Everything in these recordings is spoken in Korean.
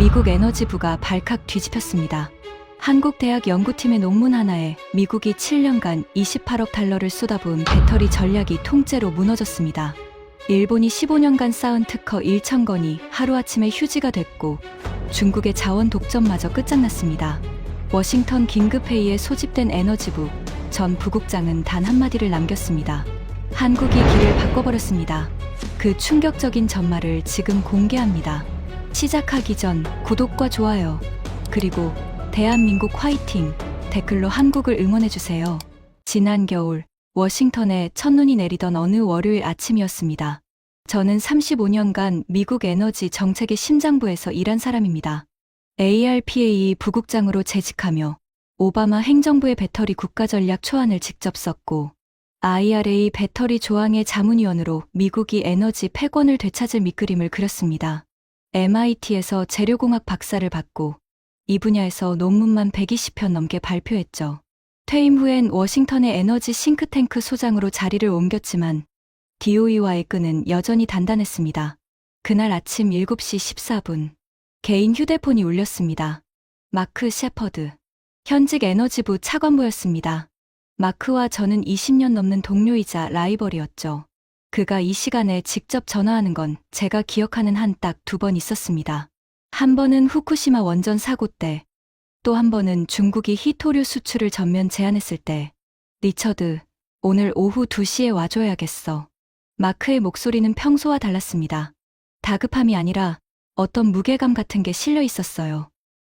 미국 에너지부가 발칵 뒤집혔습니다. 한국 대학 연구팀의 논문 하나에 미국이 7년간 28억 달러를 쏟아부은 배터리 전략이 통째로 무너졌습니다. 일본이 15년간 쌓은 특허 1,000건이 하루아침에 휴지가 됐고 중국의 자원 독점마저 끝장났습니다. 워싱턴 긴급회의에 소집된 에너지부 전 부국장은 단 한마디를 남겼습니다. 한국이 길을 바꿔버렸습니다. 그 충격적인 전말을 지금 공개합니다. 시작하기 전 구독과 좋아요, 그리고 대한민국 화이팅 댓글로 한국을 응원해주세요. 지난 겨울 워싱턴에 첫눈이 내리던 어느 월요일 아침이었습니다. 저는 35년간 미국 에너지 정책의 심장부에서 일한 사람입니다. ARPA 부국장으로 재직하며 오바마 행정부의 배터리 국가전략 초안을 직접 썼고 IRA 배터리 조항의 자문위원으로 미국이 에너지 패권을 되찾을 밑그림을 그렸습니다. MIT에서 재료공학 박사를 받고 이 분야에서 논문만 120편 넘게 발표했죠. 퇴임 후엔 워싱턴의 에너지 싱크탱크 소장으로 자리를 옮겼지만 DOE와의 끈은 여전히 단단했습니다. 그날 아침 7시 14분 개인 휴대폰이 울렸습니다. 마크 셰퍼드, 현직 에너지부 차관보였습니다. 마크와 저는 20년 넘는 동료이자 라이벌이었죠. 그가 이 시간에 직접 전화하는 건 제가 기억하는 한 딱 2번 있었습니다. 한 번은 후쿠시마 원전 사고 때, 또 한 번은 중국이 히토류 수출을 전면 제한했을 때. 리처드, 오늘 오후 2시에 와줘야겠어. 마크의 목소리는 평소와 달랐습니다. 다급함이 아니라 어떤 무게감 같은 게 실려 있었어요.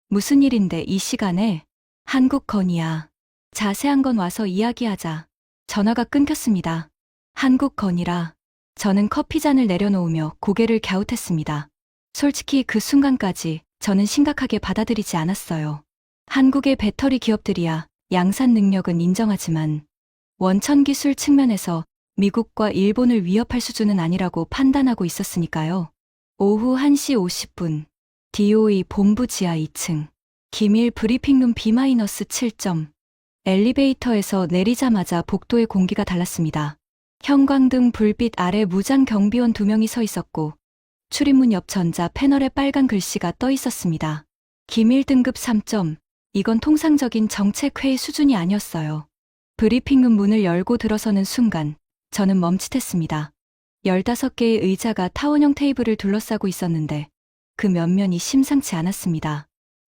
무슨 일인데 이 시간에? 한국 건이야. 자세한 건 와서 이야기하자. 전화가 끊겼습니다. 한국 건이라. 저는 커피잔을 내려놓으며 고개를 갸웃했습니다. 솔직히 그 순간까지 저는 심각하게 받아들이지 않았어요. 한국의 배터리 기업들이야 양산 능력은 인정하지만 원천 기술 측면에서 미국과 일본을 위협할 수준은 아니라고 판단하고 있었으니까요. 오후 1시 50분 DOE 본부 지하 2층 기밀 브리핑룸 B-7점 엘리베이터에서 내리자마자 복도의 공기가 달랐습니다. 형광등 불빛 아래 무장 경비원 2명이 서 있었고 출입문 옆 전자 패널에 빨간 글씨가 떠 있었습니다. 기밀 등급 3점. 이건 통상적인 정책회의 수준이 아니었어요. 브리핑룸 문을 열고 들어서는 순간 저는 멈칫했습니다. 15개의 의자가 타원형 테이블을 둘러싸고 있었는데 그 면면이 심상치 않았습니다.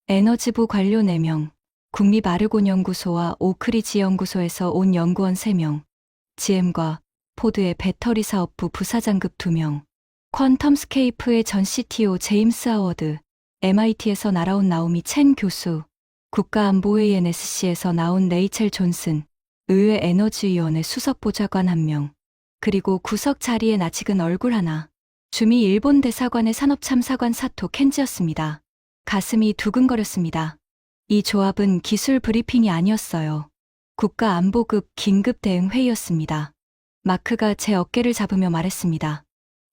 에너지부 관료 4명, 국립아르곤연구소와 오크리지 연구소에서 온 연구원 3명, GM과 포드의 배터리 사업부 부사장급 2명, 퀀텀스케이프의 전 CTO 제임스 하워드, MIT에서 날아온 나오미 첸 교수, 국가안보회의 NSC에서 나온 레이첼 존슨, 의회 에너지위원회 수석보좌관 1명, 그리고 구석 자리에 낯익은 얼굴 하나, 주미 일본 대사관의 산업참사관 사토 켄지였습니다. 가슴이 두근거렸습니다. 이 조합은 기술 브리핑이 아니었어요. 국가안보급 긴급 대응 회의였습니다. 마크가 제 어깨를 잡으며 말했습니다.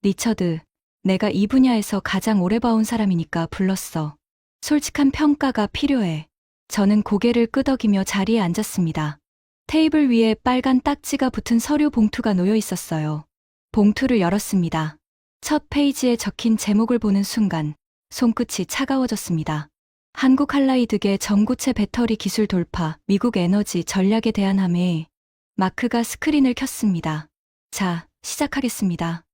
리처드, 내가 이 분야에서 가장 오래 봐온 사람이니까 불렀어. 솔직한 평가가 필요해. 저는 고개를 끄덕이며 자리에 앉았습니다. 테이블 위에 빨간 딱지가 붙은 서류 봉투가 놓여 있었어요. 봉투를 열었습니다. 첫 페이지에 적힌 제목을 보는 순간 손끝이 차가워졌습니다. 한국 할라이드계 전고체 배터리 기술 돌파, 미국 에너지 전략에 대한 함에. 마크가 스크린을 켰습니다. 자, 시작하겠습니다.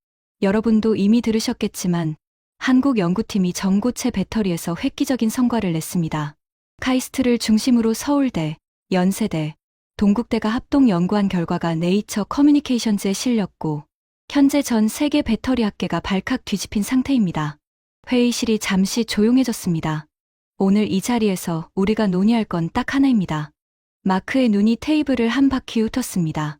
여러분도 이미 들으셨겠지만 한국 연구팀이 전고체 배터리에서 획기적인 성과를 냈습니다. 카이스트를 중심으로 서울대, 연세대, 동국대가 합동 연구한 결과가 네이처 커뮤니케이션즈에 실렸고 현재 전 세계 배터리 학계가 발칵 뒤집힌 상태입니다. 회의실이 잠시 조용해졌습니다. 오늘 이 자리에서 우리가 논의할 건 딱 하나입니다. 마크의 눈이 테이블을 한 바퀴 훑었습니다.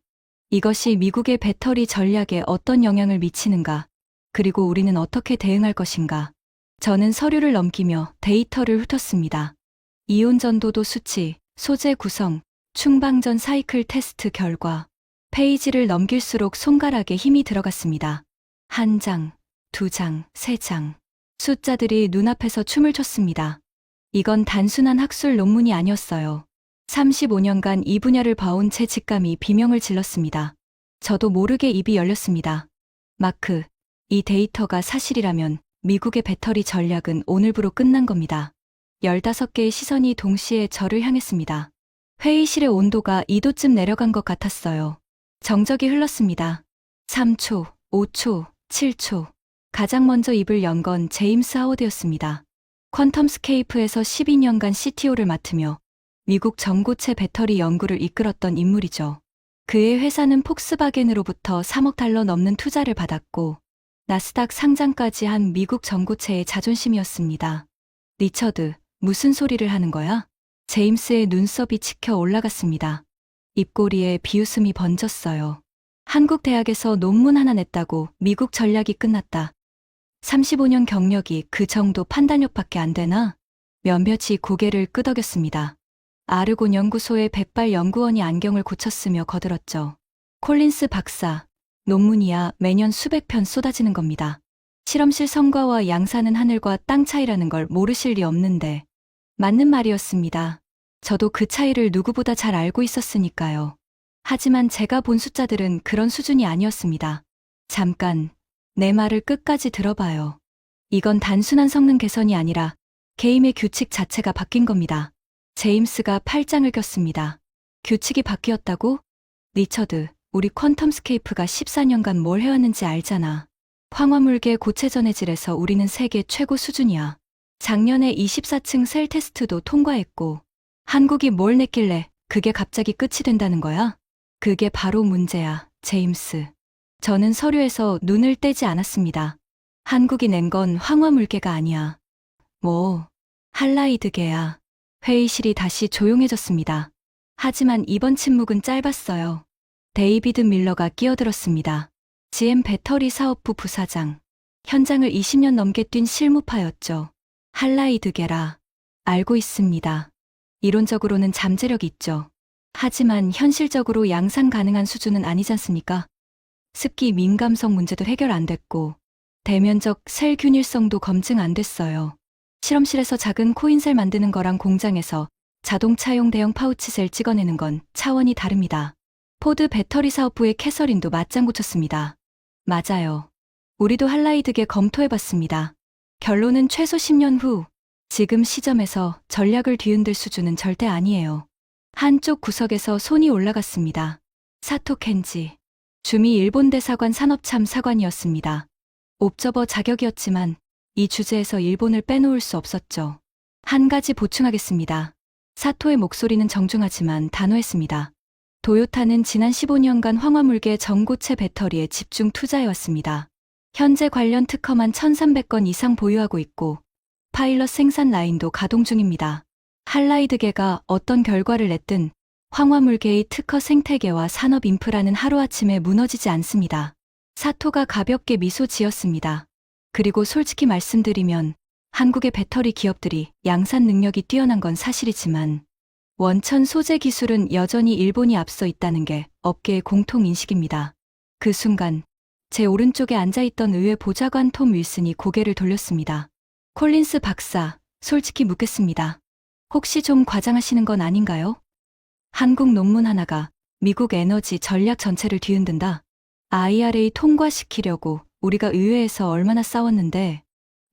이것이 미국의 배터리 전략에 어떤 영향을 미치는가, 그리고 우리는 어떻게 대응할 것인가. 저는 서류를 넘기며 데이터를 훑었습니다. 이온 전도도 수치, 소재 구성, 충방전 사이클 테스트 결과. 페이지를 넘길수록 손가락에 힘이 들어갔습니다. 1장, 2장, 3장. 숫자들이 눈앞에서 춤을 췄습니다. 이건 단순한 학술 논문이 아니었어요. 35년간 이 분야를 봐온 제 직감이 비명을 질렀습니다. 저도 모르게 입이 열렸습니다. 마크, 이 데이터가 사실이라면 미국의 배터리 전략은 오늘부로 끝난 겁니다. 15개의 시선이 동시에 저를 향했습니다. 회의실의 온도가 2도쯤 내려간 것 같았어요. 정적이 흘렀습니다. 3초, 5초, 7초. 가장 먼저 입을 연 건 제임스 하워드였습니다. 퀀텀스케이프에서 12년간 CTO를 맡으며 미국 전고체 배터리 연구를 이끌었던 인물이죠. 그의 회사는 폭스바겐으로부터 3억 달러 넘는 투자를 받았고 나스닥 상장까지 한 미국 전고체의 자존심이었습니다. 리처드, 무슨 소리를 하는 거야? 제임스의 눈썹이 치켜 올라갔습니다. 입꼬리에 비웃음이 번졌어요. 한국 대학에서 논문 하나 냈다고 미국 전략이 끝났다. 35년 경력이 그 정도 판단력밖에 안 되나? 몇몇이 고개를 끄덕였습니다. 아르곤 연구소의 백발 연구원이 안경을 고쳤으며 거들었죠. 콜린스 박사, 논문이야 매년 수백 편 쏟아지는 겁니다. 실험실 성과와 양산은 하늘과 땅 차이라는 걸 모르실 리 없는데. 맞는 말이었습니다. 저도 그 차이를 누구보다 잘 알고 있었으니까요. 하지만 제가 본 숫자들은 그런 수준이 아니었습니다. 잠깐, 내 말을 끝까지 들어봐요. 이건 단순한 성능 개선이 아니라 게임의 규칙 자체가 바뀐 겁니다. 제임스가 팔짱을 꼈습니다. 규칙이 바뀌었다고? 리처드, 우리 퀀텀스케이프가 14년간 뭘 해왔는지 알잖아. 황화물계 고체 전해질에서 우리는 세계 최고 수준이야. 작년에 24층 셀 테스트도 통과했고 한국이 뭘 냈길래 그게 갑자기 끝이 된다는 거야? 그게 바로 문제야, 제임스. 저는 서류에서 눈을 떼지 않았습니다. 한국이 낸 건 황화물계가 아니야. 뭐, 할라이드계야. 회의실이 다시 조용해졌습니다. 하지만 이번 침묵은 짧았어요. 데이비드 밀러가 끼어들었습니다. GM 배터리 사업부 부사장. 현장을 20년 넘게 뛴 실무파였죠. 할라이드계라. 알고 있습니다. 이론적으로는 잠재력 있죠. 하지만 현실적으로 양산 가능한 수준은 아니지 않습니까? 습기 민감성 문제도 해결 안 됐고 대면적 셀 균일성도 검증 안 됐어요. 실험실에서 작은 코인셀 만드는 거랑 공장에서 자동차용 대형 파우치셀 찍어내는 건 차원이 다릅니다. 포드 배터리 사업부의 캐서린도 맞장구 쳤습니다. 맞아요. 우리도 할라이드계 검토해봤습니다. 결론은 최소 10년 후, 지금 시점에서 전략을 뒤흔들 수준은 절대 아니에요. 한쪽 구석에서 손이 올라갔습니다. 사토 켄지. 주미 일본 대사관 산업참사관이었습니다. 옵저버 자격이었지만 이 주제에서 일본을 빼놓을 수 없었죠. 한 가지 보충하겠습니다. 사토의 목소리는 정중하지만 단호했습니다. 도요타는 지난 15년간 황화물계 전고체 배터리에 집중 투자해왔습니다. 현재 관련 특허만 1,300건 이상 보유하고 있고 파일럿 생산 라인도 가동 중입니다. 할라이드계가 어떤 결과를 냈든 황화물계의 특허 생태계와 산업 인프라는 하루아침에 무너지지 않습니다. 사토가 가볍게 미소 지었습니다. 그리고 솔직히 말씀드리면 한국의 배터리 기업들이 양산 능력이 뛰어난 건 사실이지만 원천 소재 기술은 여전히 일본이 앞서 있다는 게 업계의 공통 인식입니다. 그 순간 제 오른쪽에 앉아있던 의회 보좌관 톰 윌슨이 고개를 돌렸습니다. 콜린스 박사, 솔직히 묻겠습니다. 혹시 좀 과장하시는 건 아닌가요? 한국 논문 하나가 미국 에너지 전략 전체를 뒤흔든다. IRA 통과시키려고 우리가 의회에서 얼마나 싸웠는데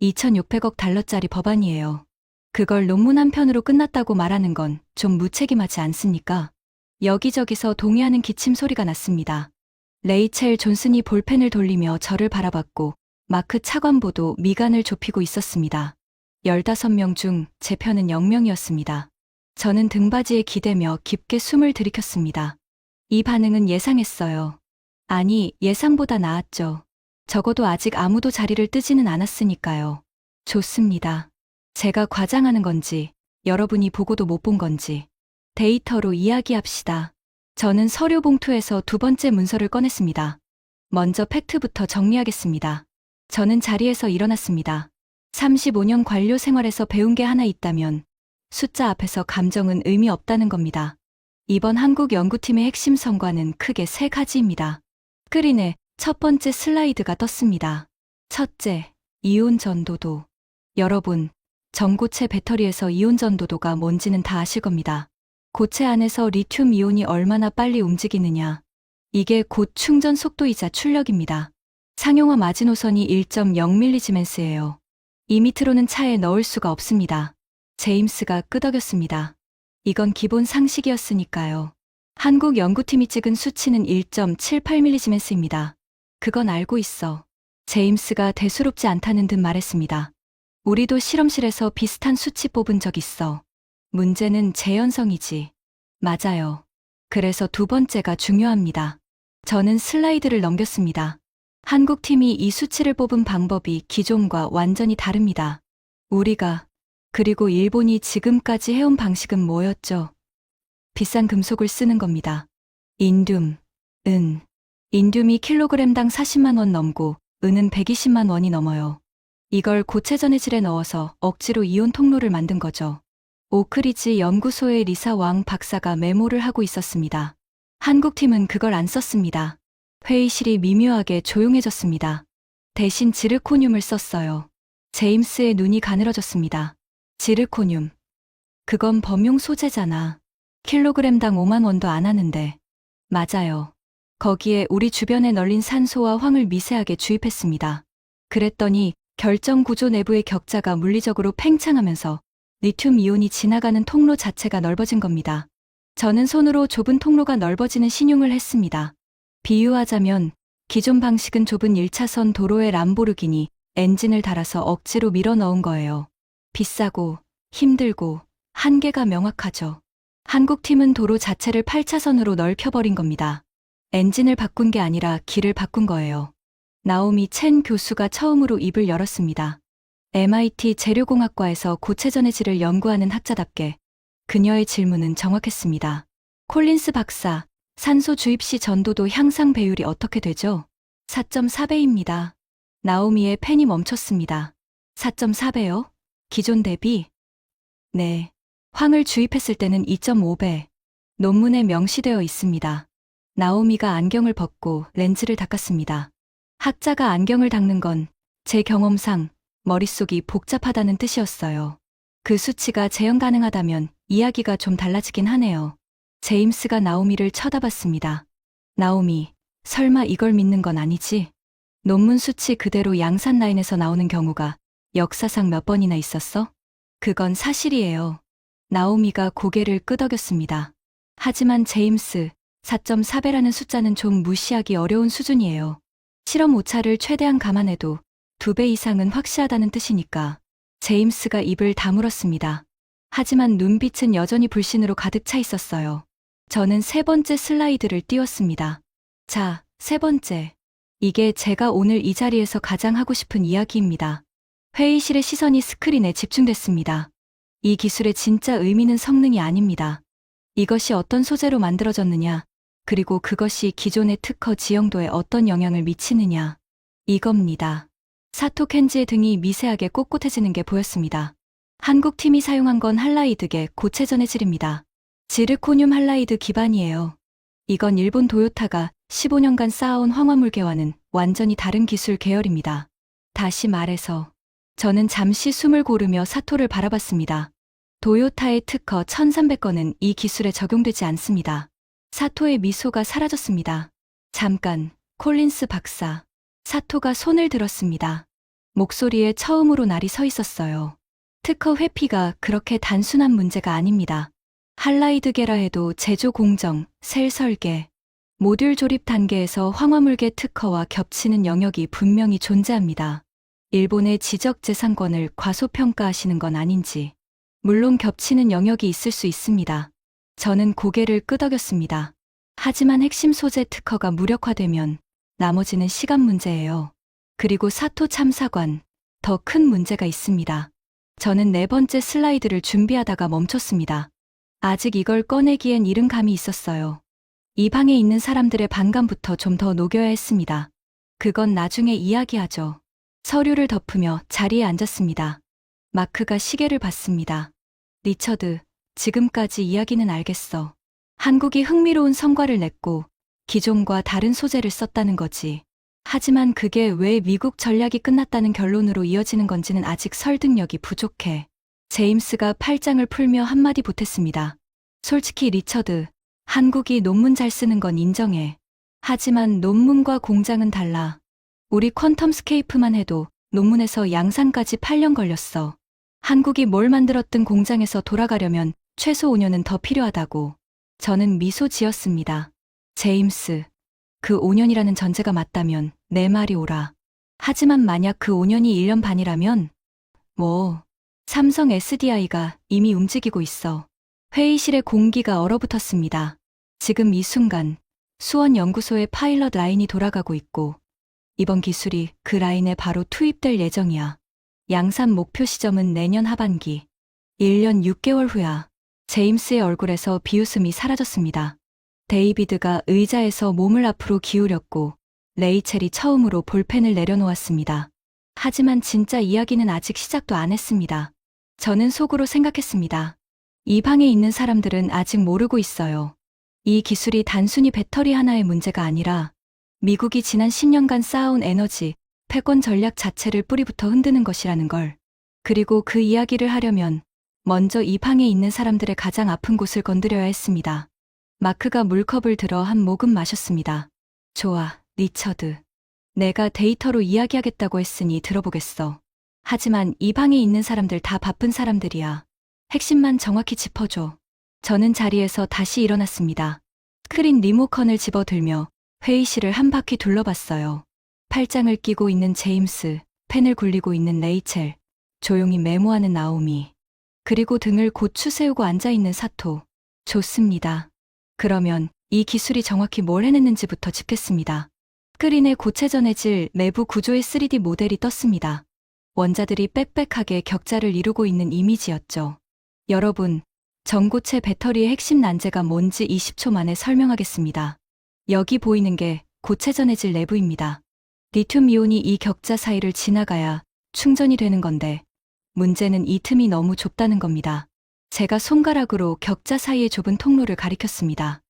2,600억 달러짜리 법안이에요. 그걸 논문 한 편으로 끝났다고 말하는 건 좀 무책임하지 않습니까? 여기저기서 동의하는 기침 소리가 났습니다. 레이첼 존슨이 볼펜을 돌리며 저를 바라봤고 마크 차관보도 미간을 좁히고 있었습니다. 15명 중 제 편은 0명이었습니다. 저는 등받이에 기대며 깊게 숨을 들이켰습니다. 이 반응은 예상했어요. 아니, 예상보다 나았죠. 적어도 아직 아무도 자리를 뜨지는 않았으니까요. 좋습니다. 제가 과장하는 건지, 여러분이 보고도 못 본 건지. 데이터로 이야기합시다. 저는 서류 봉투에서 두 번째 문서를 꺼냈습니다. 먼저 팩트부터 정리하겠습니다. 저는 자리에서 일어났습니다. 35년 관료 생활에서 배운 게 하나 있다면 숫자 앞에서 감정은 의미 없다는 겁니다. 이번 한국 연구팀의 핵심 성과는 크게 세 가지입니다. 스크린에 첫 번째 슬라이드가 떴습니다. 첫째, 이온 전도도. 여러분, 전고체 배터리에서 이온 전도도가 뭔지는 다 아실 겁니다. 고체 안에서 리튬 이온이 얼마나 빨리 움직이느냐. 이게 곧 충전 속도이자 출력입니다. 상용화 마지노선이 1.0mg예요. 이 밑으로는 차에 넣을 수가 없습니다. 제임스가 끄덕였습니다. 이건 기본 상식이었으니까요. 한국 연구팀이 찍은 수치는 1.78mg입니다. 그건 알고 있어. 제임스가 대수롭지 않다는 듯 말했습니다. 우리도 실험실에서 비슷한 수치 뽑은 적 있어. 문제는 재현성이지. 맞아요. 그래서 두 번째가 중요합니다. 저는 슬라이드를 넘겼습니다. 한국팀이 이 수치를 뽑은 방법이 기존과 완전히 다릅니다. 우리가, 그리고 일본이 지금까지 해온 방식은 뭐였죠? 비싼 금속을 쓰는 겁니다. 인듐, 은. 인듐이 킬로그램당 40만 원 넘고 은은 120만 원이 넘어요. 이걸 고체 전해질에 넣어서 억지로 이온 통로를 만든 거죠. 오크리지 연구소의 리사 왕 박사가 메모를 하고 있었습니다. 한국팀은 그걸 안 썼습니다. 회의실이 미묘하게 조용해졌습니다. 대신 지르코늄을 썼어요. 제임스의 눈이 가늘어졌습니다. 지르코늄. 그건 범용 소재잖아. 킬로그램당 5만 원도 안 하는데. 맞아요. 거기에 우리 주변에 널린 산소와 황을 미세하게 주입했습니다. 그랬더니 결정 구조 내부의 격자가 물리적으로 팽창하면서 리튬 이온이 지나가는 통로 자체가 넓어진 겁니다. 저는 손으로 좁은 통로가 넓어지는 신용을 했습니다. 비유하자면 기존 방식은 좁은 1차선 도로에 람보르기니 엔진을 달아서 억지로 밀어 넣은 거예요. 비싸고 힘들고 한계가 명확하죠. 한국팀은 도로 자체를 8차선으로 넓혀버린 겁니다. 엔진을 바꾼 게 아니라 길을 바꾼 거예요. 나오미 첸 교수가 처음으로 입을 열었습니다. MIT 재료공학과에서 고체 전해질을 연구하는 학자답게 그녀의 질문은 정확했습니다. 콜린스 박사, 산소 주입 시 전도도 향상 배율이 어떻게 되죠? 4.4배입니다. 나오미의 펜이 멈췄습니다. 4.4배요? 기존 대비? 네. 황을 주입했을 때는 2.5배. 논문에 명시되어 있습니다. 나오미가 안경을 벗고 렌즈를 닦았습니다. 학자가 안경을 닦는 건 제 경험상 머릿속이 복잡하다는 뜻이었어요. 그 수치가 재현 가능하다면 이야기가 좀 달라지긴 하네요. 제임스가 나오미를 쳐다봤습니다. 나오미, 설마 이걸 믿는 건 아니지? 논문 수치 그대로 양산 라인에서 나오는 경우가 역사상 몇 번이나 있었어? 그건 사실이에요. 나오미가 고개를 끄덕였습니다. 하지만 제임스, 4.4배라는 숫자는 좀 무시하기 어려운 수준이에요. 실험 오차를 최대한 감안해도 2배 이상은 확실하다는 뜻이니까. 제임스가 입을 다물었습니다. 하지만 눈빛은 여전히 불신으로 가득 차 있었어요. 저는 세 번째 슬라이드를 띄웠습니다. 자, 세 번째. 이게 제가 오늘 이 자리에서 가장 하고 싶은 이야기입니다. 회의실의 시선이 스크린에 집중됐습니다. 이 기술의 진짜 의미는 성능이 아닙니다. 이것이 어떤 소재로 만들어졌느냐, 그리고 그것이 기존의 특허 지형도에 어떤 영향을 미치느냐. 이겁니다. 사토 켄지의 등이 미세하게 꼿꼿해지는 게 보였습니다. 한국 팀이 사용한 건 할라이드계 고체 전해질입니다. 지르코늄 할라이드 기반이에요. 이건 일본 도요타가 15년간 쌓아온 황화물계와는 완전히 다른 기술 계열입니다. 다시 말해서 저는 잠시 숨을 고르며 사토를 바라봤습니다. 도요타의 특허 1300건은 이 기술에 적용되지 않습니다. 사토의 미소가 사라졌습니다. 잠깐, 콜린스 박사. 사토가 손을 들었습니다. 목소리에 처음으로 날이 서 있었어요. 특허 회피가 그렇게 단순한 문제가 아닙니다. 할라이드계라 해도 제조 공정, 셀 설계, 모듈 조립 단계에서 황화물계 특허와 겹치는 영역이 분명히 존재합니다. 일본의 지적재산권을 과소평가하시는 건 아닌지. 물론 겹치는 영역이 있을 수 있습니다. 저는 고개를 끄덕였습니다. 하지만 핵심 소재 특허가 무력화되면 나머지는 시간 문제예요. 그리고 사토 참사관, 더 큰 문제가 있습니다. 저는 네 번째 슬라이드를 준비하다가 멈췄습니다. 아직 이걸 꺼내기엔 이른 감이 있었어요. 이 방에 있는 사람들의 반감부터 좀 더 녹여야 했습니다. 그건 나중에 이야기하죠. 서류를 덮으며 자리에 앉았습니다. 마크가 시계를 봤습니다. 리처드, 지금까지 이야기는 알겠어. 한국이 흥미로운 성과를 냈고 기존과 다른 소재를 썼다는 거지. 하지만 그게 왜 미국 전략이 끝났다는 결론으로 이어지는 건지는 아직 설득력이 부족해. 제임스가 팔짱을 풀며 한마디 보탰습니다. 솔직히 리처드, 한국이 논문 잘 쓰는 건 인정해. 하지만 논문과 공장은 달라. 우리 퀀텀 스케이프만 해도 논문에서 양산까지 8년 걸렸어. 한국이 뭘 만들었든 공장에서 돌아가려면 최소 5년은 더 필요하다고. 저는 미소 지었습니다. 제임스, 그 5년이라는 전제가 맞다면 내 말이 옳아. 하지만 만약 그 5년이 1년 반이라면 삼성 SDI가 이미 움직이고 있어. 회의실의 공기가 얼어붙었습니다. 지금 이 순간 수원 연구소의 파일럿 라인이 돌아가고 있고 이번 기술이 그 라인에 바로 투입될 예정이야. 양산 목표 시점은 내년 하반기. 1년 6개월 후야. 제임스의 얼굴에서 비웃음이 사라졌습니다. 데이비드가 의자에서 몸을 앞으로 기울였고 레이첼이 처음으로 볼펜을 내려놓았습니다. 하지만 진짜 이야기는 아직 시작도 안 했습니다. 저는 속으로 생각했습니다. 이 방에 있는 사람들은 아직 모르고 있어요. 이 기술이 단순히 배터리 하나의 문제가 아니라 미국이 지난 10년간 쌓아온 에너지, 패권 전략 자체를 뿌리부터 흔드는 것이라는 걸. 그리고 그 이야기를 하려면 먼저 이 방에 있는 사람들의 가장 아픈 곳을 건드려야 했습니다. 마크가 물컵을 들어 한 모금 마셨습니다. 좋아, 리처드. 내가 데이터로 이야기하겠다고 했으니 들어보겠어. 하지만 이 방에 있는 사람들 다 바쁜 사람들이야. 핵심만 정확히 짚어줘. 저는 자리에서 다시 일어났습니다. 스크린 리모컨을 집어들며 회의실을 한 바퀴 둘러봤어요. 팔짱을 끼고 있는 제임스, 펜을 굴리고 있는 레이첼, 조용히 메모하는 나오미, 그리고 등을 고추 세우고 앉아있는 사토. 좋습니다. 그러면 이 기술이 정확히 뭘 해냈는지부터 짚겠습니다. 스크린에 고체 전해질 내부 구조의 3D 모델이 떴습니다. 원자들이 빽빽하게 격자를 이루고 있는 이미지였죠. 여러분, 전고체 배터리의 핵심 난제가 뭔지 20초 만에 설명하겠습니다. 여기 보이는 게 고체 전해질 내부입니다. 리튬 이온이 이 격자 사이를 지나가야 충전이 되는 건데 문제는 이 틈이 너무 좁다는 겁니다. 제가 손가락으로 격자 사이의 좁은 통로를 가리켰습니다.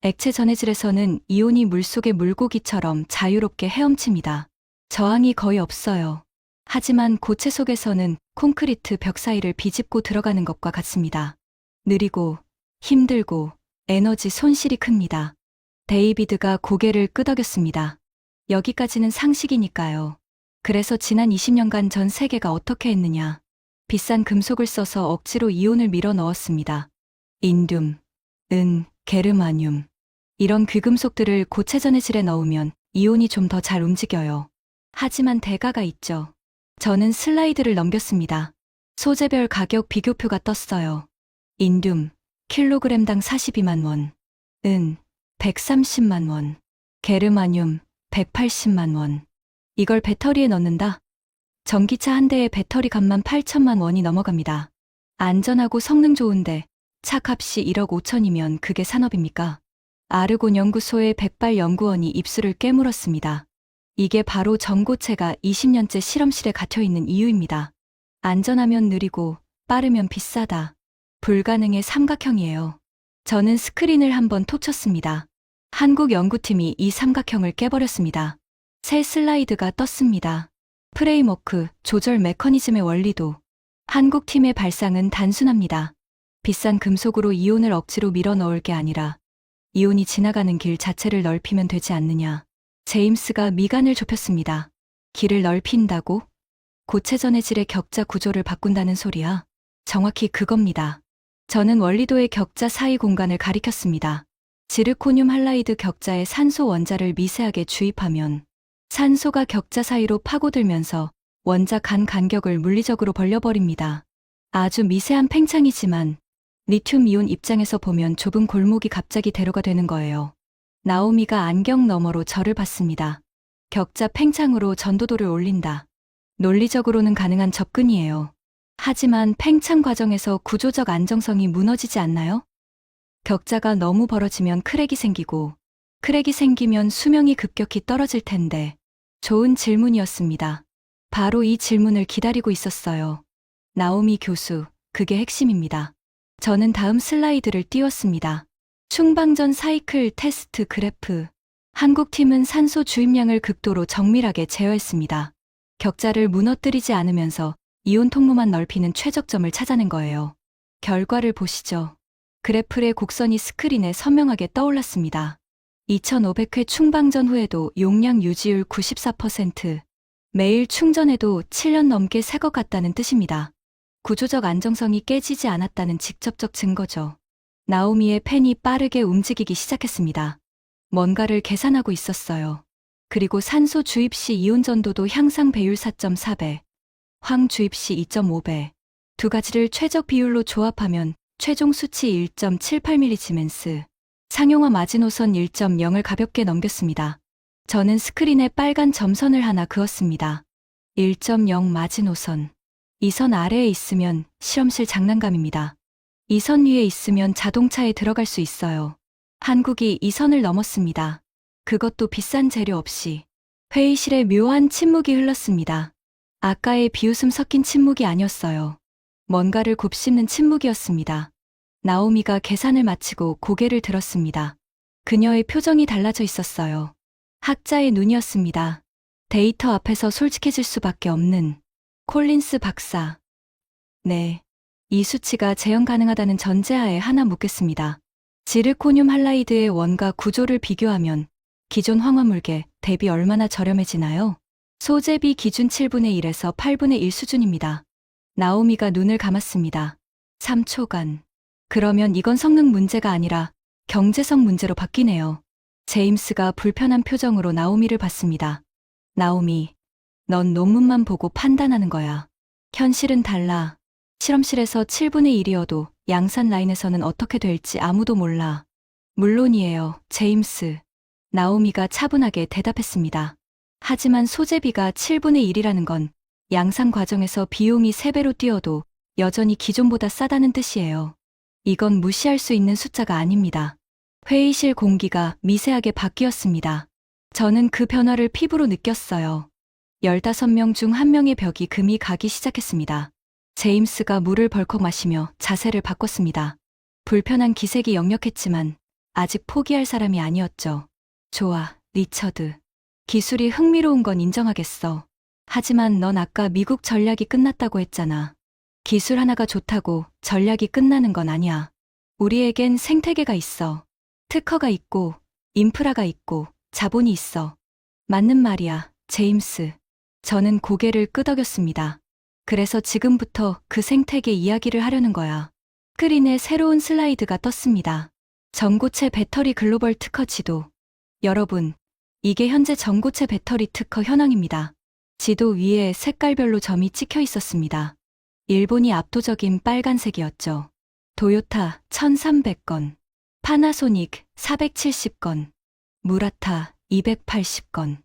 액체 전해질에서는 이온이 물속의 물고기처럼 자유롭게 헤엄칩니다. 저항이 거의 없어요. 하지만 고체 속에서는 콘크리트 벽 사이를 비집고 들어가는 것과 같습니다. 느리고 힘들고 에너지 손실이 큽니다. 데이비드가 고개를 끄덕였습니다. 여기까지는 상식이니까요. 그래서 지난 20년간 전 세계가 어떻게 했느냐. 비싼 금속을 써서 억지로 이온을 밀어 넣었습니다. 인듐, 은, 게르마늄. 이런 귀금속들을 고체 전해질에 넣으면 이온이 좀 더 잘 움직여요. 하지만 대가가 있죠. 저는 슬라이드를 넘겼습니다. 소재별 가격 비교표가 떴어요. 인듐, 킬로그램당 42만 원. 은, 130만 원. 게르마늄, 180만 원. 이걸 배터리에 넣는다? 전기차 한 대의 배터리 값만 8천만 원이 넘어갑니다. 안전하고 성능 좋은데 차값이 1억 5천이면 그게 산업입니까? 아르곤 연구소의 백발 연구원이 입술을 깨물었습니다. 이게 바로 전고체가 20년째 실험실에 갇혀있는 이유입니다. 안전하면 느리고 빠르면 비싸다. 불가능의 삼각형이에요. 저는 스크린을 한번 톡 쳤습니다. 한국 연구팀이 이 삼각형을 깨버렸습니다. 새 슬라이드가 떴습니다. 프레임워크, 조절 메커니즘의 원리도. 한국 팀의 발상은 단순합니다. 비싼 금속으로 이온을 억지로 밀어 넣을 게 아니라 이온이 지나가는 길 자체를 넓히면 되지 않느냐. 제임스가 미간을 좁혔습니다. 길을 넓힌다고? 고체 전해질의 격자 구조를 바꾼다는 소리야? 정확히 그겁니다. 저는 원리도의 격자 사이 공간을 가리켰습니다. 지르코늄 할라이드 격자에 산소 원자를 미세하게 주입하면 산소가 격자 사이로 파고들면서 원자 간 간격을 물리적으로 벌려버립니다. 아주 미세한 팽창이지만 리튬 이온 입장에서 보면 좁은 골목이 갑자기 대로가 되는 거예요. 나오미가 안경 너머로 저를 봤습니다. 격자 팽창으로 전도도를 올린다. 논리적으로는 가능한 접근이에요. 하지만 팽창 과정에서 구조적 안정성이 무너지지 않나요? 격자가 너무 벌어지면 크랙이 생기고 크랙이 생기면 수명이 급격히 떨어질 텐데. 좋은 질문이었습니다. 바로 이 질문을 기다리고 있었어요. 나오미 교수, 그게 핵심입니다. 저는 다음 슬라이드를 띄웠습니다. 충방전 사이클 테스트 그래프. 한국팀은 산소 주입량을 극도로 정밀하게 제어했습니다. 격자를 무너뜨리지 않으면서 이온 통로만 넓히는 최적점을 찾아낸 거예요. 결과를 보시죠. 그래프의 곡선이 스크린에 선명하게 떠올랐습니다. 2500회 충방전 후에도 용량 유지율 94%, 매일 충전해도 7년 넘게 새 것 같다는 뜻입니다. 구조적 안정성이 깨지지 않았다는 직접적 증거죠. 나오미의 펜이 빠르게 움직이기 시작했습니다. 뭔가를 계산하고 있었어요. 그리고 산소 주입 시 이온 전도도 향상 배율 4.4배, 황 주입 시 2.5배. 두 가지를 최적 비율로 조합하면 최종 수치 1.78mg. 상용화 마지노선 1.0을 가볍게 넘겼습니다. 저는 스크린에 빨간 점선을 하나 그었습니다. 1.0 마지노선. 이 선 아래에 있으면 실험실 장난감입니다. 이 선 위에 있으면 자동차에 들어갈 수 있어요. 한국이 이 선을 넘었습니다. 그것도 비싼 재료 없이. 회의실에 묘한 침묵이 흘렀습니다. 아까의 비웃음 섞인 침묵이 아니었어요. 뭔가를 곱씹는 침묵이었습니다. 나오미가 계산을 마치고 고개를 들었습니다. 그녀의 표정이 달라져 있었어요. 학자의 눈이었습니다. 데이터 앞에서 솔직해질 수밖에 없는 콜린스 박사. 네. 이 수치가 재현 가능하다는 전제하에 하나 묻겠습니다. 지르코늄 할라이드의 원과 구조를 비교하면 기존 황화물계 대비 얼마나 저렴해지나요? 소재비 기준 7분의 1에서 8분의 1 수준입니다. 나오미가 눈을 감았습니다. 3초간. 그러면 이건 성능 문제가 아니라 경제성 문제로 바뀌네요. 제임스가 불편한 표정으로 나오미를 봤습니다. 나오미, 넌 논문만 보고 판단하는 거야. 현실은 달라. 실험실에서 7분의 1이어도 양산 라인에서는 어떻게 될지 아무도 몰라. 물론이에요, 제임스. 나오미가 차분하게 대답했습니다. 하지만 소재비가 7분의 1이라는 건 양산 과정에서 비용이 3배로 뛰어도 여전히 기존보다 싸다는 뜻이에요. 이건 무시할 수 있는 숫자가 아닙니다. 회의실 공기가 미세하게 바뀌었습니다. 저는 그 변화를 피부로 느꼈어요. 15명 중 1명의 벽이 금이 가기 시작했습니다. 제임스가 물을 벌컥 마시며 자세를 바꿨습니다. 불편한 기색이 역력했지만 아직 포기할 사람이 아니었죠. 좋아, 리처드. 기술이 흥미로운 건 인정하겠어. 하지만 넌 아까 미국 전략이 끝났다고 했잖아. 기술 하나가 좋다고 전략이 끝나는 건 아니야. 우리에겐 생태계가 있어. 특허가 있고, 인프라가 있고, 자본이 있어. 맞는 말이야, 제임스. 저는 고개를 끄덕였습니다. 그래서 지금부터 그 생태계 이야기를 하려는 거야. 스크린에 새로운 슬라이드가 떴습니다. 전고체 배터리 글로벌 특허 지도. 여러분, 이게 현재 전고체 배터리 특허 현황입니다. 지도 위에 색깔별로 점이 찍혀 있었습니다. 일본이 압도적인 빨간색이었죠. 도요타 1300건, 파나소닉 470건, 무라타 280건.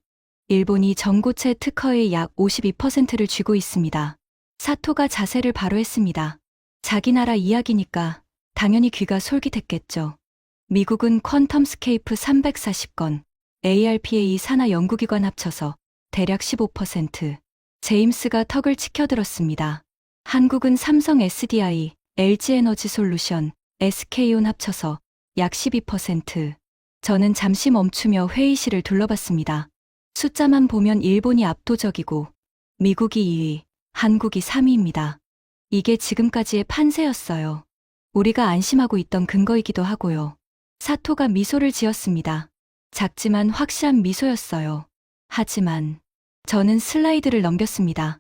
일본이 전고체 특허의 약 52%를 쥐고 있습니다. 사토가 자세를 바로 했습니다. 자기 나라 이야기니까 당연히 귀가 솔깃했겠죠. 미국은 퀀텀스케이프 340건, ARPA 산하 연구기관 합쳐서 대략 15%. 제임스가 턱을 치켜들었습니다. 한국은 삼성 SDI, LG에너지솔루션, SK온 합쳐서 약 12%. 저는 잠시 멈추며 회의실을 둘러봤습니다. 숫자만 보면 일본이 압도적이고 미국이 2위, 한국이 3위입니다. 이게 지금까지의 판세였어요. 우리가 안심하고 있던 근거이기도 하고요. 사토가 미소를 지었습니다. 작지만 확실한 미소였어요. 하지만 저는 슬라이드를 넘겼습니다.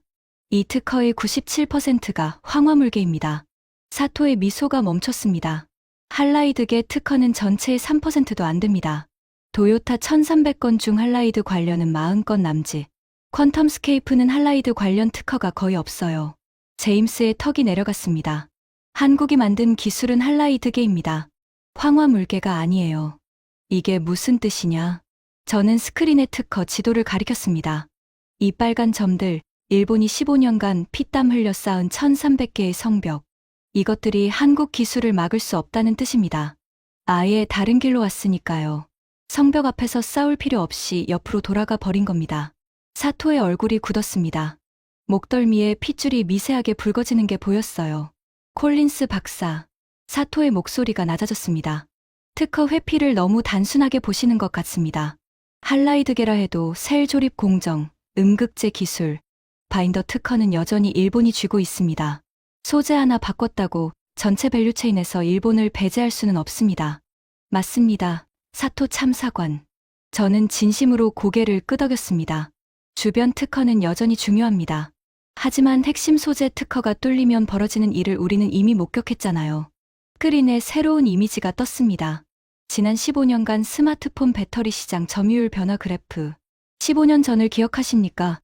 이 특허의 97%가 황화물계입니다. 사토의 미소가 멈췄습니다. 할라이드계 특허는 전체의 3%도 안 됩니다. 도요타 1300건 중 할라이드 관련은 40건 남짓. 퀀텀스케이프는 할라이드 관련 특허가 거의 없어요. 제임스의 턱이 내려갔습니다. 한국이 만든 기술은 할라이드계입니다. 황화물계가 아니에요. 이게 무슨 뜻이냐? 저는 스크린의 특허 지도를 가리켰습니다. 이 빨간 점들, 일본이 15년간 피땀 흘려 쌓은 1300개의 성벽. 이것들이 한국 기술을 막을 수 없다는 뜻입니다. 아예 다른 길로 왔으니까요. 성벽 앞에서 싸울 필요 없이 옆으로 돌아가 버린 겁니다. 사토의 얼굴이 굳었습니다. 목덜미에 핏줄이 미세하게 붉어지는 게 보였어요. 콜린스 박사. 사토의 목소리가 낮아졌습니다. 특허 회피를 너무 단순하게 보시는 것 같습니다. 할라이드계라 해도 셀 조립 공정, 음극재 기술, 바인더 특허는 여전히 일본이 쥐고 있습니다. 소재 하나 바꿨다고 전체 밸류체인에서 일본을 배제할 수는 없습니다. 맞습니다. 사토 참사관. 저는 진심으로 고개를 끄덕였습니다. 주변 특허는 여전히 중요합니다. 하지만 핵심 소재 특허가 뚫리면 벌어지는 일을 우리는 이미 목격했잖아요. 스크린에 새로운 이미지가 떴습니다. 지난 15년간 스마트폰 배터리 시장 점유율 변화 그래프. 15년 전을 기억하십니까?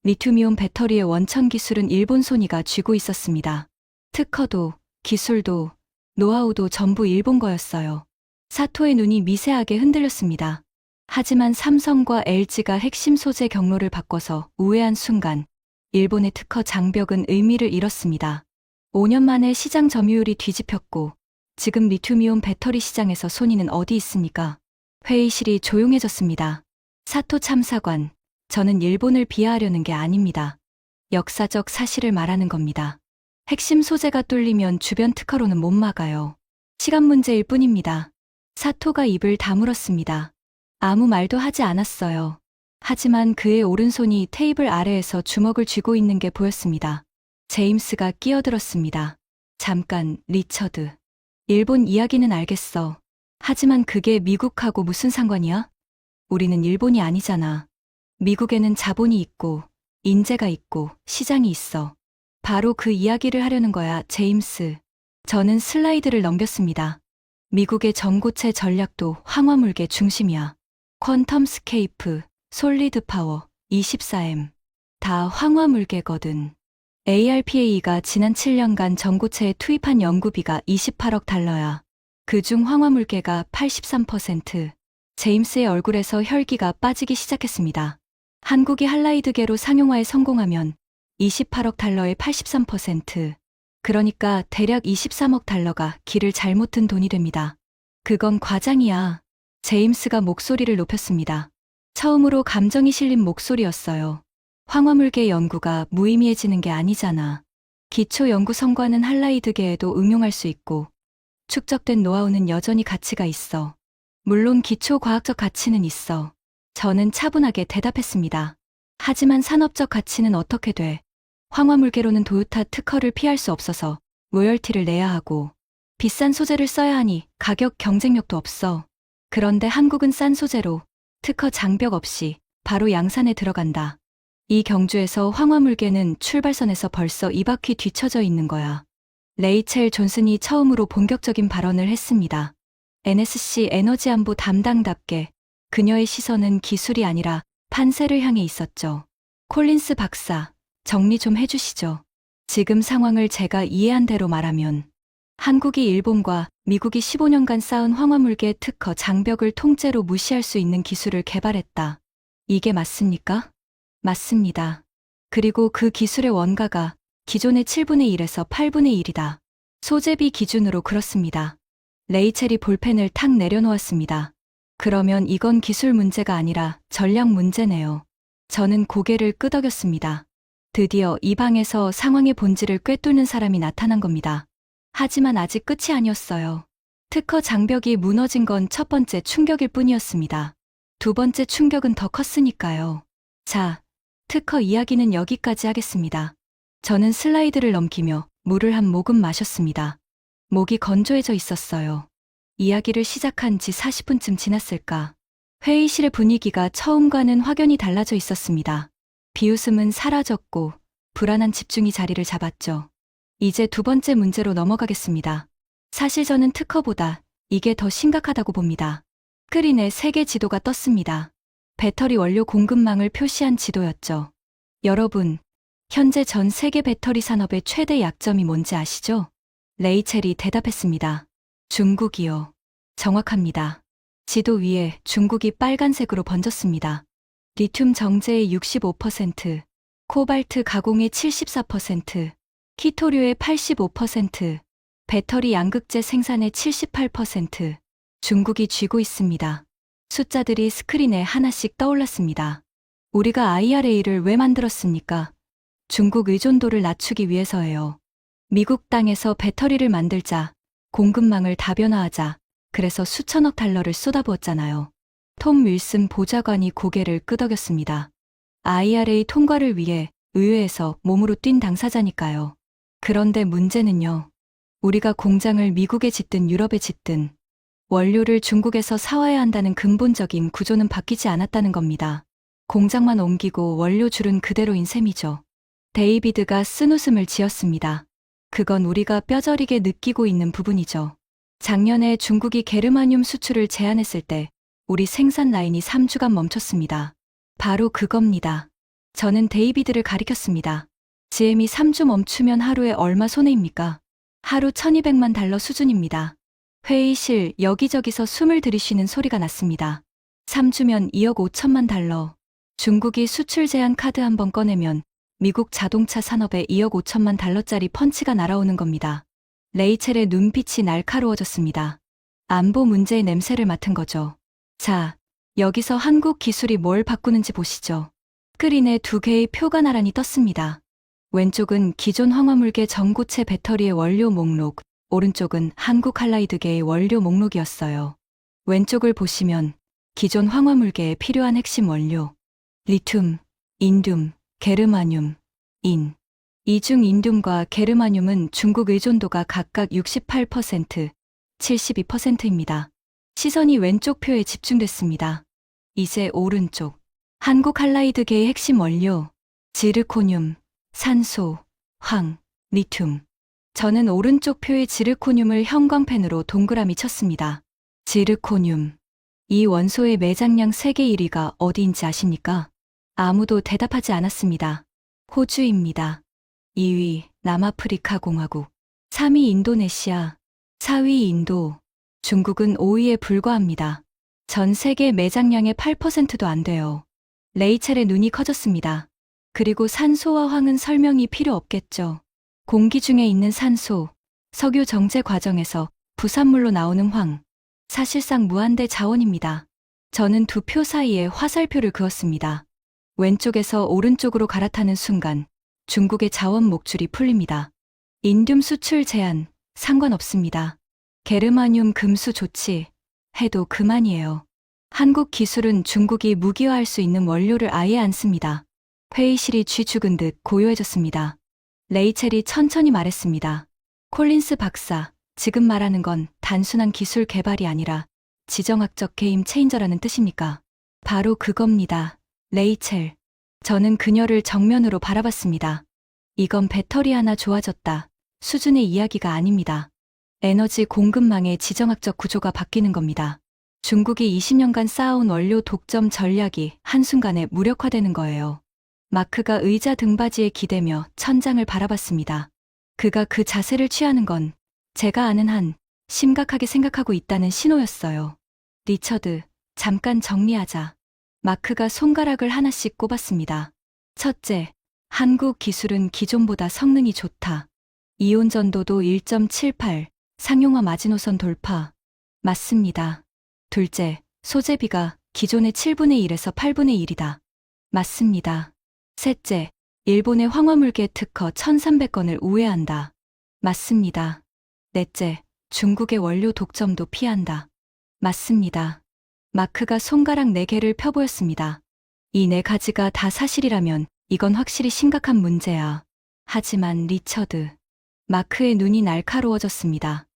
리튬이온 배터리의 원천 기술은 일본 소니가 쥐고 있었습니다. 특허도, 기술도, 노하우도 전부 일본 거였어요. 사토의 눈이 미세하게 흔들렸습니다. 하지만 삼성과 LG가 핵심 소재 경로를 바꿔서 우회한 순간 일본의 특허 장벽은 의미를 잃었습니다. 5년 만에 시장 점유율이 뒤집혔고 지금 리튬이온 배터리 시장에서 소니는 어디 있습니까? 회의실이 조용해졌습니다. 사토 참사관, 저는 일본을 비하하려는 게 아닙니다. 역사적 사실을 말하는 겁니다. 핵심 소재가 뚫리면 주변 특허로는 못 막아요. 시간 문제일 뿐입니다. 사토가 입을 다물었습니다. 아무 말도 하지 않았어요. 하지만 그의 오른손이 테이블 아래에서 주먹을 쥐고 있는 게 보였습니다. 제임스가 끼어들었습니다. 잠깐, 리처드. 일본 이야기는 알겠어. 하지만 그게 미국하고 무슨 상관이야? 우리는 일본이 아니잖아. 미국에는 자본이 있고, 인재가 있고, 시장이 있어. 바로 그 이야기를 하려는 거야, 제임스. 저는 슬라이드를 넘겼습니다. 미국의 전고체 전략도 황화물계 중심이야. 퀀텀 스케이프, 솔리드 파워, 24M. 다 황화물계거든. ARPA가 지난 7년간 전고체에 투입한 연구비가 28억 달러야. 그중 황화물계가 83%. 제임스의 얼굴에서 혈기가 빠지기 시작했습니다. 한국이 할라이드계로 상용화에 성공하면 28억 달러의 83%. 그러니까 대략 23억 달러가 길을 잘못 든 돈이 됩니다. 그건 과장이야. 제임스가 목소리를 높였습니다. 처음으로 감정이 실린 목소리였어요. 황화물계 연구가 무의미해지는 게 아니잖아. 기초 연구 성과는 할라이드계에도 응용할 수 있고 축적된 노하우는 여전히 가치가 있어. 물론 기초 과학적 가치는 있어. 저는 차분하게 대답했습니다. 하지만 산업적 가치는 어떻게 돼? 황화물계로는 도요타 특허를 피할 수 없어서 로열티를 내야 하고 비싼 소재를 써야 하니 가격 경쟁력도 없어. 그런데 한국은 싼 소재로 특허 장벽 없이 바로 양산에 들어간다. 이 경주에서 황화물계는 출발선에서 벌써 2바퀴 뒤처져 있는 거야. 레이첼 존슨이 처음으로 본격적인 발언을 했습니다. NSC 에너지안보 담당답게 그녀의 시선은 기술이 아니라 판세를 향해 있었죠. 콜린스 박사, 정리 좀 해주시죠. 지금 상황을 제가 이해한 대로 말하면 한국이 일본과 미국이 15년간 쌓은 황화물계 특허 장벽을 통째로 무시할 수 있는 기술을 개발했다. 이게 맞습니까? 맞습니다. 그리고 그 기술의 원가가 기존의 7분의 1에서 8분의 1이다. 소재비 기준으로 그렇습니다. 레이첼이 볼펜을 탁 내려놓았습니다. 그러면 이건 기술 문제가 아니라 전략 문제네요. 저는 고개를 끄덕였습니다. 드디어 이 방에서 상황의 본질을 꿰뚫는 사람이 나타난 겁니다. 하지만 아직 끝이 아니었어요. 특허 장벽이 무너진 건 첫 번째 충격일 뿐이었습니다. 두 번째 충격은 더 컸으니까요. 자, 특허 이야기는 여기까지 하겠습니다. 저는 슬라이드를 넘기며 물을 한 모금 마셨습니다. 목이 건조해져 있었어요. 이야기를 시작한 지 40분쯤 지났을까. 회의실의 분위기가 처음과는 확연히 달라져 있었습니다. 비웃음은 사라졌고 불안한 집중이 자리를 잡았죠. 이제 두 번째 문제로 넘어가겠습니다. 사실 저는 특허보다 이게 더 심각하다고 봅니다. 스크린에 세계 지도가 떴습니다. 배터리 원료 공급망을 표시한 지도였죠. 여러분, 현재 전 세계 배터리 산업의 최대 약점이 뭔지 아시죠? 레이첼이 대답했습니다. 중국이요. 정확합니다. 지도 위에 중국이 빨간색으로 번졌습니다. 리튬 정제의 65%, 코발트 가공의 74%, 키토류의 85%, 배터리 양극재 생산의 78%, 중국이 쥐고 있습니다. 숫자들이 스크린에 하나씩 떠올랐습니다. 우리가 IRA를 왜 만들었습니까? 중국 의존도를 낮추기 위해서예요. 미국 땅에서 배터리를 만들자, 공급망을 다변화하자, 그래서 수천억 달러를 쏟아부었잖아요. 톰 윌슨 보좌관이 고개를 끄덕였습니다. IRA 통과를 위해 의회에서 몸으로 뛴 당사자니까요. 그런데 문제는요. 우리가 공장을 미국에 짓든 유럽에 짓든 원료를 중국에서 사와야 한다는 근본적인 구조는 바뀌지 않았다는 겁니다. 공장만 옮기고 원료 줄은 그대로인 셈이죠. 데이비드가 쓴웃음을 지었습니다. 그건 우리가 뼈저리게 느끼고 있는 부분이죠. 작년에 중국이 게르마늄 수출을 제한했을 때 우리 생산 라인이 3주간 멈췄습니다. 바로 그겁니다. 저는 데이비드를 가리켰습니다. GM이 3주 멈추면 하루에 얼마 손해입니까? 하루 1200만 달러 수준입니다. 회의실 여기저기서 숨을 들이쉬는 소리가 났습니다. 3주면 2억 5천만 달러. 중국이 수출 제한 카드 한 번 꺼내면 미국 자동차 산업에 2억 5천만 달러짜리 펀치가 날아오는 겁니다. 레이첼의 눈빛이 날카로워졌습니다. 안보 문제의 냄새를 맡은 거죠. 자, 여기서 한국 기술이 뭘 바꾸는지 보시죠. 스크린에 두 개의 표가 나란히 떴습니다. 왼쪽은 기존 황화물계 전고체 배터리의 원료 목록, 오른쪽은 한국 할라이드계의 원료 목록이었어요. 왼쪽을 보시면 기존 황화물계에 필요한 핵심 원료, 리튬, 인듐, 게르마늄, 인. 이 중 인듐과 게르마늄은 중국 의존도가 각각 68%, 72%입니다. 시선이 왼쪽 표에 집중됐습니다. 이제 오른쪽. 한국 할라이드계의 핵심 원료, 지르코늄, 산소, 황, 리튬. 저는 오른쪽 표의 지르코늄을 형광펜으로 동그라미 쳤습니다. 지르코늄. 이 원소의 매장량 세계 1위가 어디인지 아십니까? 아무도 대답하지 않았습니다. 호주입니다. 2위 남아프리카 공화국, 3위 인도네시아, 4위 인도, 중국은 5위에 불과합니다. 전 세계 매장량의 8%도 안 돼요. 레이첼의 눈이 커졌습니다. 그리고 산소와 황은 설명이 필요 없겠죠. 공기 중에 있는 산소, 석유 정제 과정에서 부산물로 나오는 황, 사실상 무한대 자원입니다. 저는 두 표 사이에 화살표를 그었습니다. 왼쪽에서 오른쪽으로 갈아타는 순간 중국의 자원 목줄이 풀립니다. 인듐 수출 제한, 상관없습니다. 게르마늄 금수 조치, 해도 그만이에요. 한국 기술은 중국이 무기화할 수 있는 원료를 아예 안 씁니다. 회의실이 쥐 죽은 듯 고요해졌습니다. 레이첼이 천천히 말했습니다. 콜린스 박사, 지금 말하는 건 단순한 기술 개발이 아니라 지정학적 게임 체인저라는 뜻입니까? 바로 그겁니다. 레이첼. 저는 그녀를 정면으로 바라봤습니다. 이건 배터리 하나 좋아졌다 수준의 이야기가 아닙니다. 에너지 공급망의 지정학적 구조가 바뀌는 겁니다. 중국이 20년간 쌓아온 원료 독점 전략이 한순간에 무력화되는 거예요. 마크가 의자 등받이에 기대며 천장을 바라봤습니다. 그가 그 자세를 취하는 건 제가 아는 한 심각하게 생각하고 있다는 신호였어요. 리처드, 잠깐 정리하자. 마크가 손가락을 하나씩 꼽았습니다. 첫째, 한국 기술은 기존보다 성능이 좋다. 이온 전도도 1.78, 상용화 마지노선 돌파. 맞습니다. 둘째, 소재비가 기존의 7분의 1에서 8분의 1이다. 맞습니다. 셋째, 일본의 황화물계 특허 1300건을 우회한다. 맞습니다. 넷째, 중국의 원료 독점도 피한다. 맞습니다. 마크가 손가락 4개를 펴보였습니다. 이 4가지가 다 사실이라면 이건 확실히 심각한 문제야. 하지만 리처드. 마크의 눈이 날카로워졌습니다.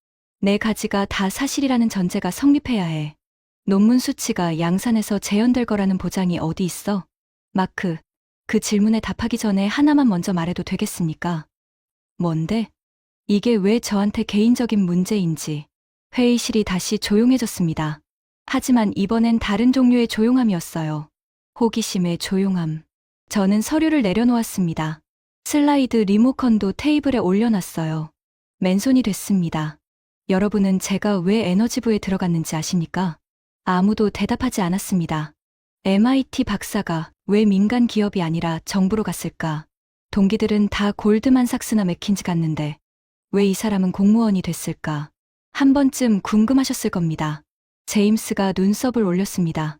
4가지가 다 사실이라는 전제가 성립해야 해. 논문 수치가 양산에서 재현될 거라는 보장이 어디 있어? 마크, 그 질문에 답하기 전에 하나만 먼저 말해도 되겠습니까? 뭔데? 이게 왜 저한테 개인적인 문제인지. 회의실이 다시 조용해졌습니다. 하지만 이번엔 다른 종류의 조용함이었어요. 호기심의 조용함. 저는 서류를 내려놓았습니다. 슬라이드 리모컨도 테이블에 올려놨어요. 맨손이 됐습니다. 여러분은 제가 왜 에너지부에 들어갔는지 아십니까? 아무도 대답하지 않았습니다. MIT 박사가 왜 민간 기업이 아니라 정부로 갔을까? 동기들은 다 골드만삭스나 맥킨지 갔는데 왜 이 사람은 공무원이 됐을까? 한 번쯤 궁금하셨을 겁니다. 제임스가 눈썹을 올렸습니다.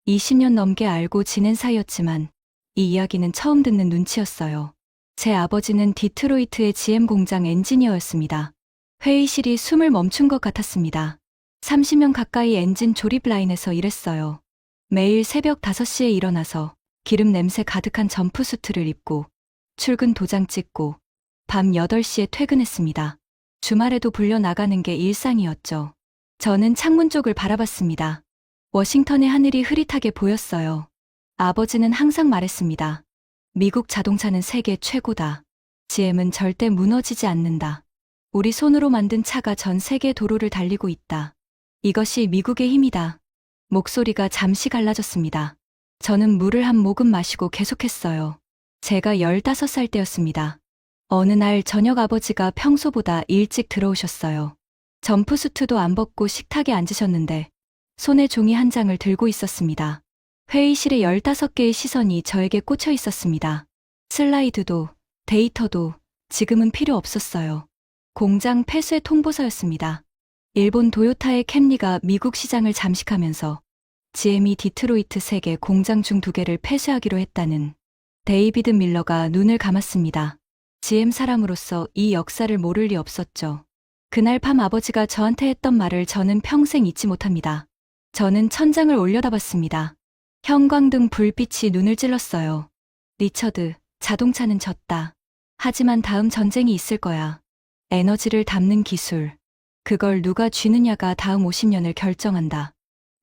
20년 넘게 알고 지낸 사이였지만 이 이야기는 처음 듣는 눈치였어요. 제 아버지는 디트로이트의 GM 공장 엔지니어였습니다. 회의실이 숨을 멈춘 것 같았습니다. 30년 가까이 엔진 조립 라인에서 일했어요. 매일 새벽 5시에 일어나서 기름 냄새 가득한 점프수트를 입고 출근 도장 찍고 밤 8시에 퇴근했습니다. 주말에도 불려 나가는 게 일상이었죠. 저는 창문 쪽을 바라봤습니다. 워싱턴의 하늘이 흐릿하게 보였어요. 아버지는 항상 말했습니다. 미국 자동차는 세계 최고다. GM은 절대 무너지지 않는다. 우리 손으로 만든 차가 전 세계 도로를 달리고 있다. 이것이 미국의 힘이다. 목소리가 잠시 갈라졌습니다. 저는 물을 한 모금 마시고 계속했어요. 제가 15살 때였습니다. 어느 날 저녁 아버지가 평소보다 일찍 들어오셨어요. 점프수트도 안 벗고 식탁에 앉으셨는데 손에 종이 한 장을 들고 있었습니다. 회의실에 15개의 시선이 저에게 꽂혀 있었습니다. 슬라이드도 데이터도 지금은 필요 없었어요. 공장 폐쇄 통보서였습니다. 일본 도요타의 캠리가 미국 시장을 잠식하면서 GM이 디트로이트 세계 공장 중 2개를 폐쇄하기로 했다는. 데이비드 밀러가 눈을 감았습니다. GM 사람으로서 이 역사를 모를 리 없었죠. 그날 밤 아버지가 저한테 했던 말을 저는 평생 잊지 못합니다. 저는 천장을 올려다봤습니다. 형광등 불빛이 눈을 찔렀어요. 리처드, 자동차는 졌다. 하지만 다음 전쟁이 있을 거야. 에너지를 담는 기술. 그걸 누가 쥐느냐가 다음 50년을 결정한다.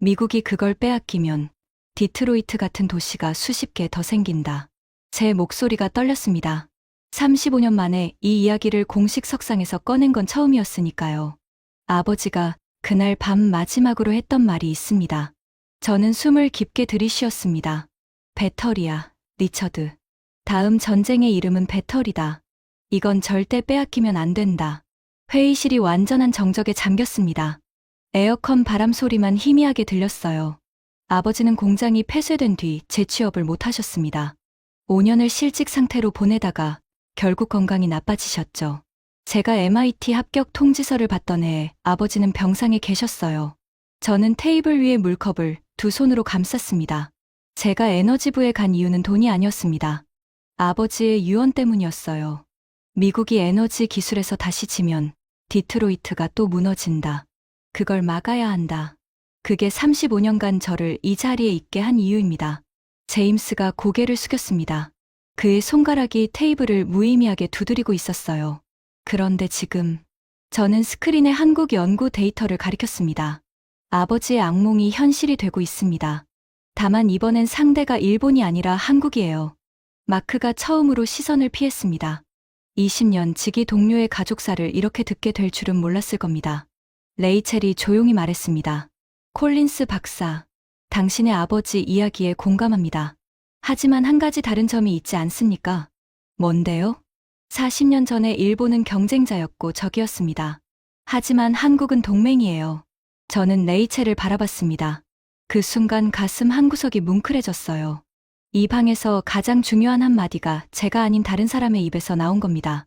미국이 그걸 빼앗기면 디트로이트 같은 도시가 수십 개 더 생긴다. 제 목소리가 떨렸습니다. 35년 만에 이 이야기를 공식 석상에서 꺼낸 건 처음이었으니까요. 아버지가 그날 밤 마지막으로 했던 말이 있습니다. 저는 숨을 깊게 들이쉬었습니다. 배터리야, 리처드. 다음 전쟁의 이름은 배터리다. 이건 절대 빼앗기면 안 된다. 회의실이 완전한 정적에 잠겼습니다. 에어컨 바람 소리만 희미하게 들렸어요. 아버지는 공장이 폐쇄된 뒤 재취업을 못 하셨습니다. 5년을 실직 상태로 보내다가 결국 건강이 나빠지셨죠. 제가 MIT 합격 통지서를 받던 해에 아버지는 병상에 계셨어요. 저는 테이블 위에 물컵을 2손으로 감쌌습니다. 제가 에너지부에 간 이유는 돈이 아니었습니다. 아버지의 유언 때문이었어요. 미국이 에너지 기술에서 다시 지면 디트로이트가 또 무너진다. 그걸 막아야 한다. 그게 35년간 저를 이 자리에 있게 한 이유입니다. 제임스가 고개를 숙였습니다. 그의 손가락이 테이블을 무의미하게 두드리고 있었어요. 그런데 지금 저는 스크린에 한국 연구 데이터를 가리켰습니다. 아버지의 악몽이 현실이 되고 있습니다. 다만 이번엔 상대가 일본이 아니라 한국이에요. 마크가 처음으로 시선을 피했습니다. 20년 지기 동료의 가족사를 이렇게 듣게 될 줄은 몰랐을 겁니다. 레이첼이 조용히 말했습니다. 콜린스 박사, 당신의 아버지 이야기에 공감합니다. 하지만 한 가지 다른 점이 있지 않습니까? 뭔데요? 40년 전에 일본은 경쟁자였고 적이었습니다. 하지만 한국은 동맹이에요. 저는 레이첼을 바라봤습니다. 그 순간 가슴 한구석이 뭉클해졌어요. 이 방에서 가장 중요한 한마디가 제가 아닌 다른 사람의 입에서 나온 겁니다.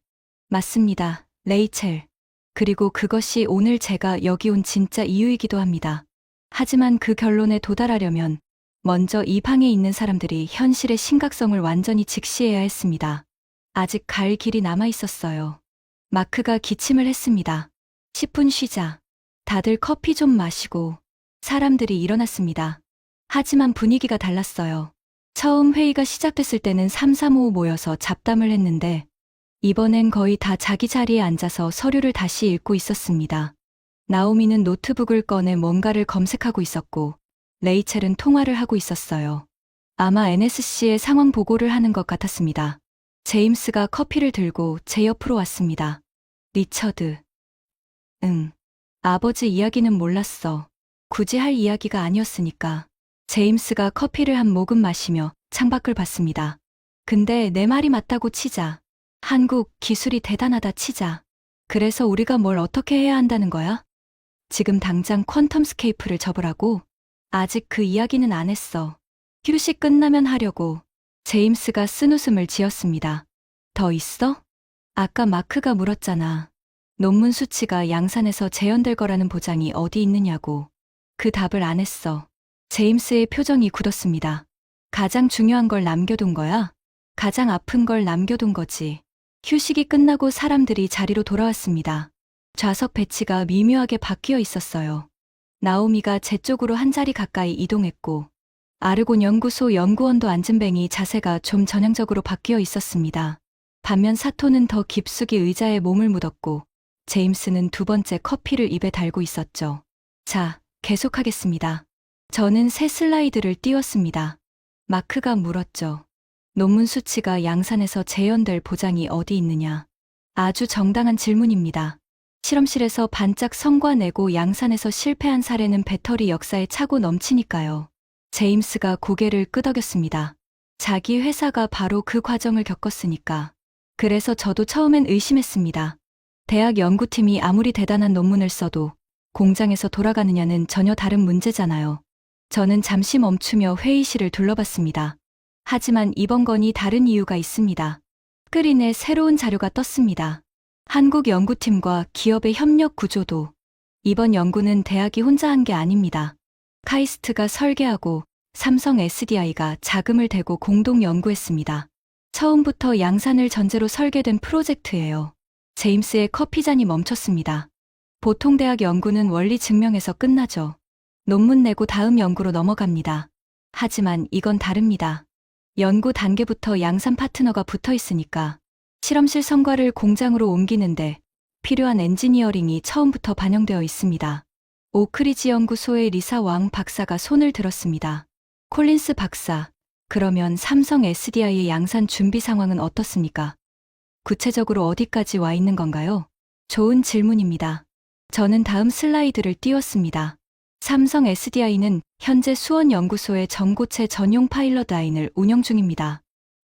맞습니다, 레이첼. 그리고 그것이 오늘 제가 여기 온 진짜 이유이기도 합니다. 하지만 그 결론에 도달하려면 먼저 이 방에 있는 사람들이 현실의 심각성을 완전히 직시해야 했습니다. 아직 갈 길이 남아 있었어요. 마크가 기침을 했습니다. 10분 쉬자. 다들 커피 좀 마시고. 사람들이 일어났습니다. 하지만 분위기가 달랐어요. 처음 회의가 시작됐을 때는 335 모여서 잡담을 했는데 이번엔 거의 다 자기 자리에 앉아서 서류를 다시 읽고 있었습니다. 나오미는 노트북을 꺼내 뭔가를 검색하고 있었고 레이첼은 통화를 하고 있었어요. 아마 NSC에 상황 보고를 하는 것 같았습니다. 제임스가 커피를 들고 제 옆으로 왔습니다. 리처드. 응. 아버지 이야기는 몰랐어. 굳이 할 이야기가 아니었으니까. 제임스가 커피를 한 모금 마시며 창밖을 봤습니다. 근데 내 말이 맞다고 치자. 한국 기술이 대단하다 치자. 그래서 우리가 뭘 어떻게 해야 한다는 거야? 지금 당장 퀀텀 스케이프를 접으라고? 아직 그 이야기는 안 했어. 휴식 끝나면 하려고. 제임스가 쓴웃음을 지었습니다. 더 있어? 아까 마크가 물었잖아. 논문 수치가 양산에서 재현될 거라는 보장이 어디 있느냐고. 그 답을 안 했어. 제임스의 표정이 굳었습니다. 가장 중요한 걸 남겨둔 거야? 가장 아픈 걸 남겨둔 거지. 휴식이 끝나고 사람들이 자리로 돌아왔습니다. 좌석 배치가 미묘하게 바뀌어 있었어요. 나오미가 제 쪽으로 한 자리 가까이 이동했고 아르곤 연구소 연구원도 앉은 뱅이 자세가 좀 전형적으로 바뀌어 있었습니다. 반면 사토는 더 깊숙이 의자에 몸을 묻었고 제임스는 2번째 커피를 입에 달고 있었죠. 자, 계속하겠습니다. 저는 새 슬라이드를 띄웠습니다. 마크가 물었죠. 논문 수치가 양산에서 재현될 보장이 어디 있느냐. 아주 정당한 질문입니다. 실험실에서 반짝 성과 내고 양산에서 실패한 사례는 배터리 역사에 차고 넘치니까요. 제임스가 고개를 끄덕였습니다. 자기 회사가 바로 그 과정을 겪었으니까. 그래서 저도 처음엔 의심했습니다. 대학 연구팀이 아무리 대단한 논문을 써도 공장에서 돌아가느냐는 전혀 다른 문제잖아요. 저는 잠시 멈추며 회의실을 둘러봤습니다. 하지만 이번 건이 다른 이유가 있습니다. 스크린에 새로운 자료가 떴습니다. 한국 연구팀과 기업의 협력 구조도. 이번 연구는 대학이 혼자 한 게 아닙니다. 카이스트가 설계하고 삼성 SDI가 자금을 대고 공동 연구했습니다. 처음부터 양산을 전제로 설계된 프로젝트예요. 제임스의 커피잔이 멈췄습니다. 보통 대학 연구는 원리 증명에서 끝나죠. 논문 내고 다음 연구로 넘어갑니다. 하지만 이건 다릅니다. 연구 단계부터 양산 파트너가 붙어 있으니까 실험실 성과를 공장으로 옮기는데 필요한 엔지니어링이 처음부터 반영되어 있습니다. 오크리지 연구소의 리사 왕 박사가 손을 들었습니다. 콜린스 박사, 그러면 삼성 SDI의 양산 준비 상황은 어떻습니까? 구체적으로 어디까지 와 있는 건가요? 좋은 질문입니다. 저는 다음 슬라이드를 띄웠습니다. 삼성 SDI는 현재 수원연구소의 전고체 전용 파일럿 라인을 운영 중입니다.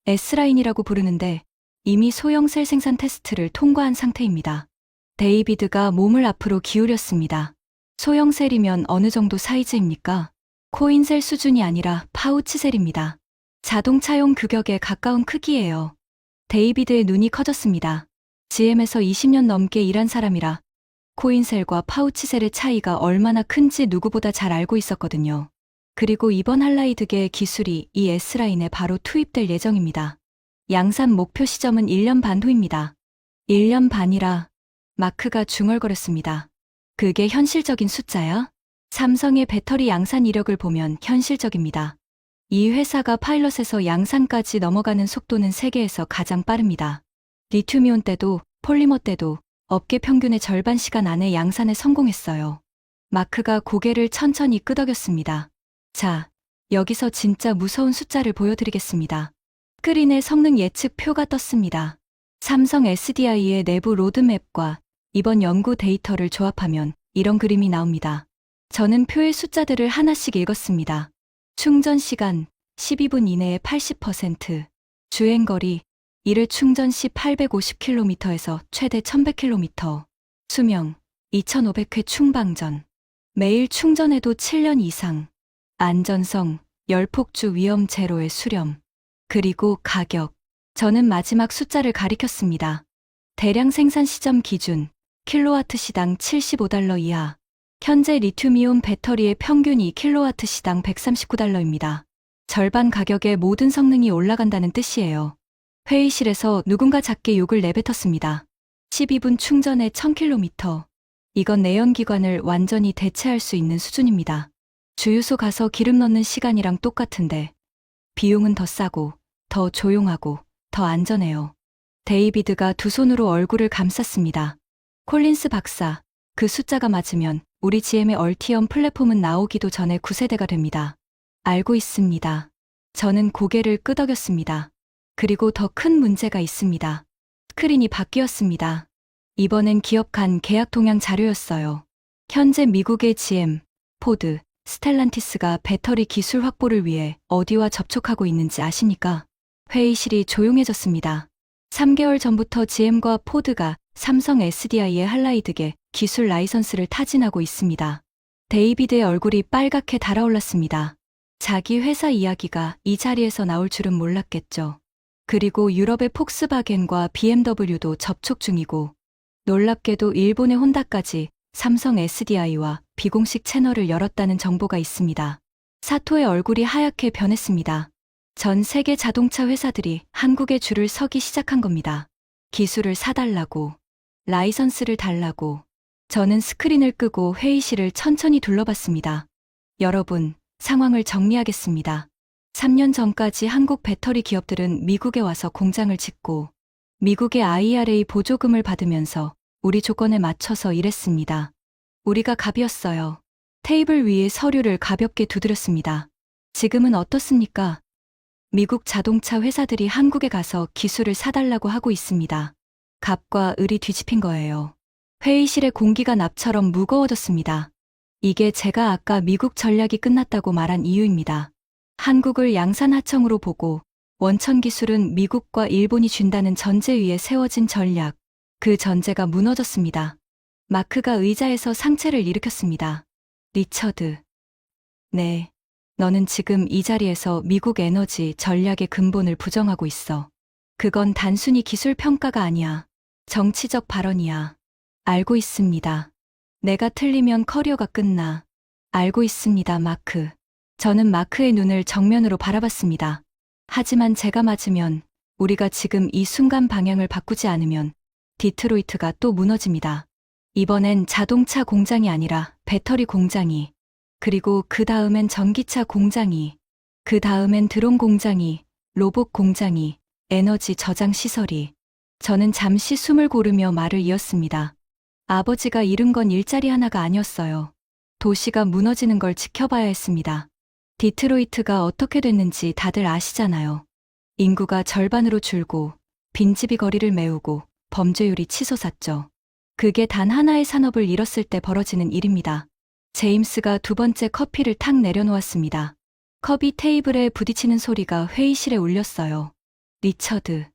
S라인이라고 부르는데 이미 소형 셀 생산 테스트를 통과한 상태입니다. 데이비드가 몸을 앞으로 기울였습니다. 소형 셀이면 어느 정도 사이즈입니까? 코인셀 수준이 아니라 파우치 셀입니다. 자동차용 규격에 가까운 크기예요. 데이비드의 눈이 커졌습니다. GM에서 20년 넘게 일한 사람이라 코인셀과 파우치셀의 차이가 얼마나 큰지 누구보다 잘 알고 있었거든요. 그리고 이번 할라이드계의 기술이 이 S라인에 바로 투입될 예정입니다. 양산 목표 시점은 1년 반 후입니다. 1년 반이라 마크가 중얼거렸습니다. 그게 현실적인 숫자야? 삼성의 배터리 양산 이력을 보면 현실적입니다. 이 회사가 파일럿에서 양산까지 넘어가는 속도는 세계에서 가장 빠릅니다. 리튬이온 때도 폴리머 때도 업계 평균의 절반 시간 안에 양산에 성공했어요. 마크가 고개를 천천히 끄덕였습니다. 자, 여기서 진짜 무서운 숫자를 보여드리겠습니다. 스크린에 성능 예측 표가 떴습니다. 삼성 SDI의 내부 로드맵과 이번 연구 데이터를 조합하면 이런 그림이 나옵니다. 저는 표의 숫자들을 하나씩 읽었습니다. 충전 시간 12분 이내에 80%, 주행거리 이를 충전 시 850km에서 최대 1100km, 수명 2500회 충방전, 매일 충전해도 7년 이상, 안전성, 열폭주 위험 제로의 수렴, 그리고 가격. 저는 마지막 숫자를 가리켰습니다. 대량 생산 시점 기준, 킬로와트 시당 75달러 이하. 현재 리튬이온 배터리의 평균 2킬로와트 시당 139달러입니다. 절반 가격에 모든 성능이 올라간다는 뜻이에요. 회의실에서 누군가 작게 욕을 내뱉었습니다. 12분 충전에 1000km. 이건 내연기관을 완전히 대체할 수 있는 수준입니다. 주유소 가서 기름 넣는 시간이랑 똑같은데 비용은 더 싸고 더 조용하고 더 안전해요. 데이비드가 두 손으로 얼굴을 감쌌습니다. 콜린스 박사, 그 숫자가 맞으면 우리 GM의 얼티엄 플랫폼은 나오기도 전에 9세대가 됩니다. 알고 있습니다. 저는 고개를 끄덕였습니다. 그리고 더 큰 문제가 있습니다. 스크린이 바뀌었습니다. 이번엔 기업 간 계약 동향 자료였어요. 현재 미국의 GM, 포드, 스텔란티스가 배터리 기술 확보를 위해 어디와 접촉하고 있는지 아십니까? 회의실이 조용해졌습니다. 3개월 전부터 GM과 포드가 삼성 SDI의 할라이드계 기술 라이선스를 타진하고 있습니다. 데이비드의 얼굴이 빨갛게 달아올랐습니다. 자기 회사 이야기가 이 자리에서 나올 줄은 몰랐겠죠. 그리고 유럽의 폭스바겐과 BMW도 접촉 중이고 놀랍게도 일본의 혼다까지 삼성 SDI와 비공식 채널을 열었다는 정보가 있습니다. 사토의 얼굴이 하얗게 변했습니다. 전 세계 자동차 회사들이 한국에 줄을 서기 시작한 겁니다. 기술을 사달라고, 라이선스를 달라고. 저는 스크린을 끄고 회의실을 천천히 둘러봤습니다. 여러분, 상황을 정리하겠습니다. 3년 전까지 한국 배터리 기업들은 미국에 와서 공장을 짓고 미국의 IRA 보조금을 받으면서 우리 조건에 맞춰서 일했습니다. 우리가 갑이었어요. 테이블 위에 서류를 가볍게 두드렸습니다. 지금은 어떻습니까? 미국 자동차 회사들이 한국에 가서 기술을 사달라고 하고 있습니다. 갑과 을이 뒤집힌 거예요. 회의실의 공기가 납처럼 무거워졌습니다. 이게 제가 아까 미국 전략이 끝났다고 말한 이유입니다. 한국을 양산하청으로 보고 원천 기술은 미국과 일본이 준다는 전제 위에 세워진 전략. 그 전제가 무너졌습니다. 마크가 의자에서 상체를 일으켰습니다. 리처드. 네. 너는 지금 이 자리에서 미국 에너지 전략의 근본을 부정하고 있어. 그건 단순히 기술 평가가 아니야. 정치적 발언이야. 알고 있습니다. 내가 틀리면 커리어가 끝나. 알고 있습니다, 마크. 저는 마크의 눈을 정면으로 바라봤습니다. 하지만 제가 맞으면, 우리가 지금 이 순간 방향을 바꾸지 않으면 디트로이트가 또 무너집니다. 이번엔 자동차 공장이 아니라 배터리 공장이, 그리고 그 다음엔 전기차 공장이, 그 다음엔 드론 공장이, 로봇 공장이, 에너지 저장 시설이. 저는 잠시 숨을 고르며 말을 이었습니다. 아버지가 잃은 건 일자리 하나가 아니었어요. 도시가 무너지는 걸 지켜봐야 했습니다. 디트로이트가 어떻게 됐는지 다들 아시잖아요. 인구가 절반으로 줄고, 빈집이 거리를 메우고, 범죄율이 치솟았죠. 그게 단 하나의 산업을 잃었을 때 벌어지는 일입니다. 제임스가 두 번째 커피를 탁 내려놓았습니다. 컵이 테이블에 부딪히는 소리가 회의실에 울렸어요. 리처드.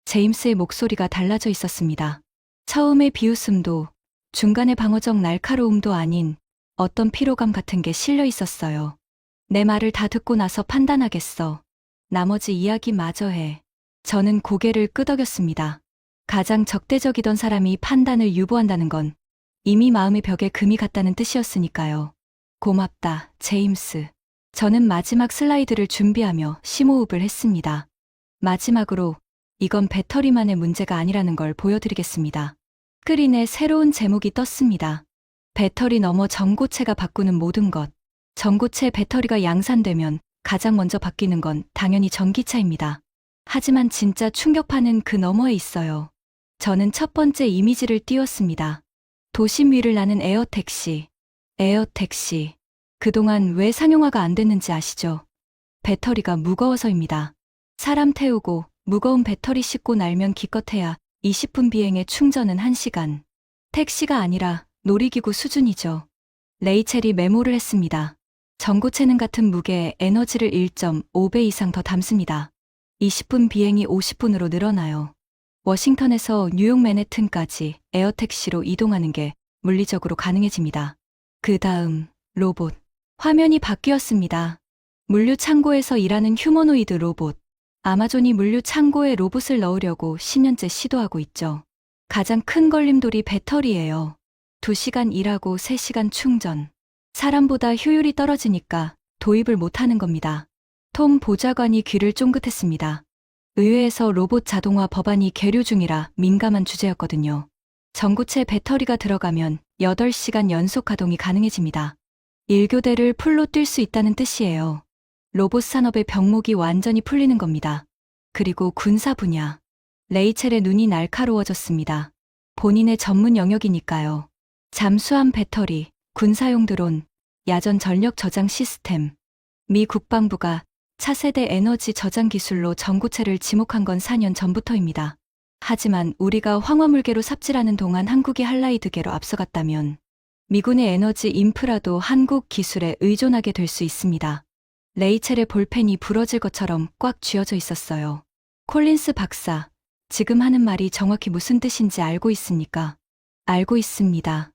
제임스의 목소리가 달라져 있었습니다. 처음의 비웃음도, 중간의 방어적 날카로움도 아닌 어떤 피로감 같은 게 실려 있었어요. 내 말을 다 듣고 나서 판단하겠어. 나머지 이야기 마저 해. 저는 고개를 끄덕였습니다. 가장 적대적이던 사람이 판단을 유보한다는 건 이미 마음의 벽에 금이 갔다는 뜻이었으니까요. 고맙다, 제임스. 저는 마지막 슬라이드를 준비하며 심호흡을 했습니다. 마지막으로 이건 배터리만의 문제가 아니라는 걸 보여드리겠습니다. 스크린에 새로운 제목이 떴습니다. 배터리 넘어 전고체가 바꾸는 모든 것. 전고체 배터리가 양산되면 가장 먼저 바뀌는 건 당연히 전기차입니다. 하지만 진짜 충격파는 그 너머에 있어요. 저는 첫 번째 이미지를 띄웠습니다. 도심 위를 나는 에어택시. 에어택시. 그동안 왜 상용화가 안 됐는지 아시죠? 배터리가 무거워서입니다. 사람 태우고 무거운 배터리 싣고 날면 기껏해야 20분 비행에 충전은 1시간. 택시가 아니라 놀이기구 수준이죠. 레이첼이 메모를 했습니다. 전고체는 같은 무게의 에너지를 1.5배 이상 더 담습니다. 20분 비행이 50분으로 늘어나요. 워싱턴에서 뉴욕 맨해튼까지 에어택시로 이동하는 게 물리적으로 가능해집니다. 그 다음, 로봇. 화면이 바뀌었습니다. 물류 창고에서 일하는 휴머노이드 로봇. 아마존이 물류 창고에 로봇을 넣으려고 10년째 시도하고 있죠. 가장 큰 걸림돌이 배터리예요. 2시간 일하고 3시간 충전. 사람보다 효율이 떨어지니까 도입을 못하는 겁니다. 톰 보좌관이 귀를 쫑긋했습니다. 의회에서 로봇 자동화 법안이 계류 중이라 민감한 주제였거든요. 전고체 배터리가 들어가면 8시간 연속 가동이 가능해집니다. 1교대를 풀로 뛸 수 있다는 뜻이에요. 로봇 산업의 병목이 완전히 풀리는 겁니다. 그리고 군사 분야. 레이첼의 눈이 날카로워졌습니다. 본인의 전문 영역이니까요. 잠수함 배터리, 군사용 드론, 야전 전력 저장 시스템. 미 국방부가 차세대 에너지 저장 기술로 전고체를 지목한 건 4년 전부터입니다. 하지만 우리가 황화물계로 삽질하는 동안 한국이 할라이드계로 앞서갔다면 미군의 에너지 인프라도 한국 기술에 의존하게 될 수 있습니다. 레이첼의 볼펜이 부러질 것처럼 꽉 쥐어져 있었어요. 콜린스 박사, 지금 하는 말이 정확히 무슨 뜻인지 알고 있습니까? 알고 있습니다.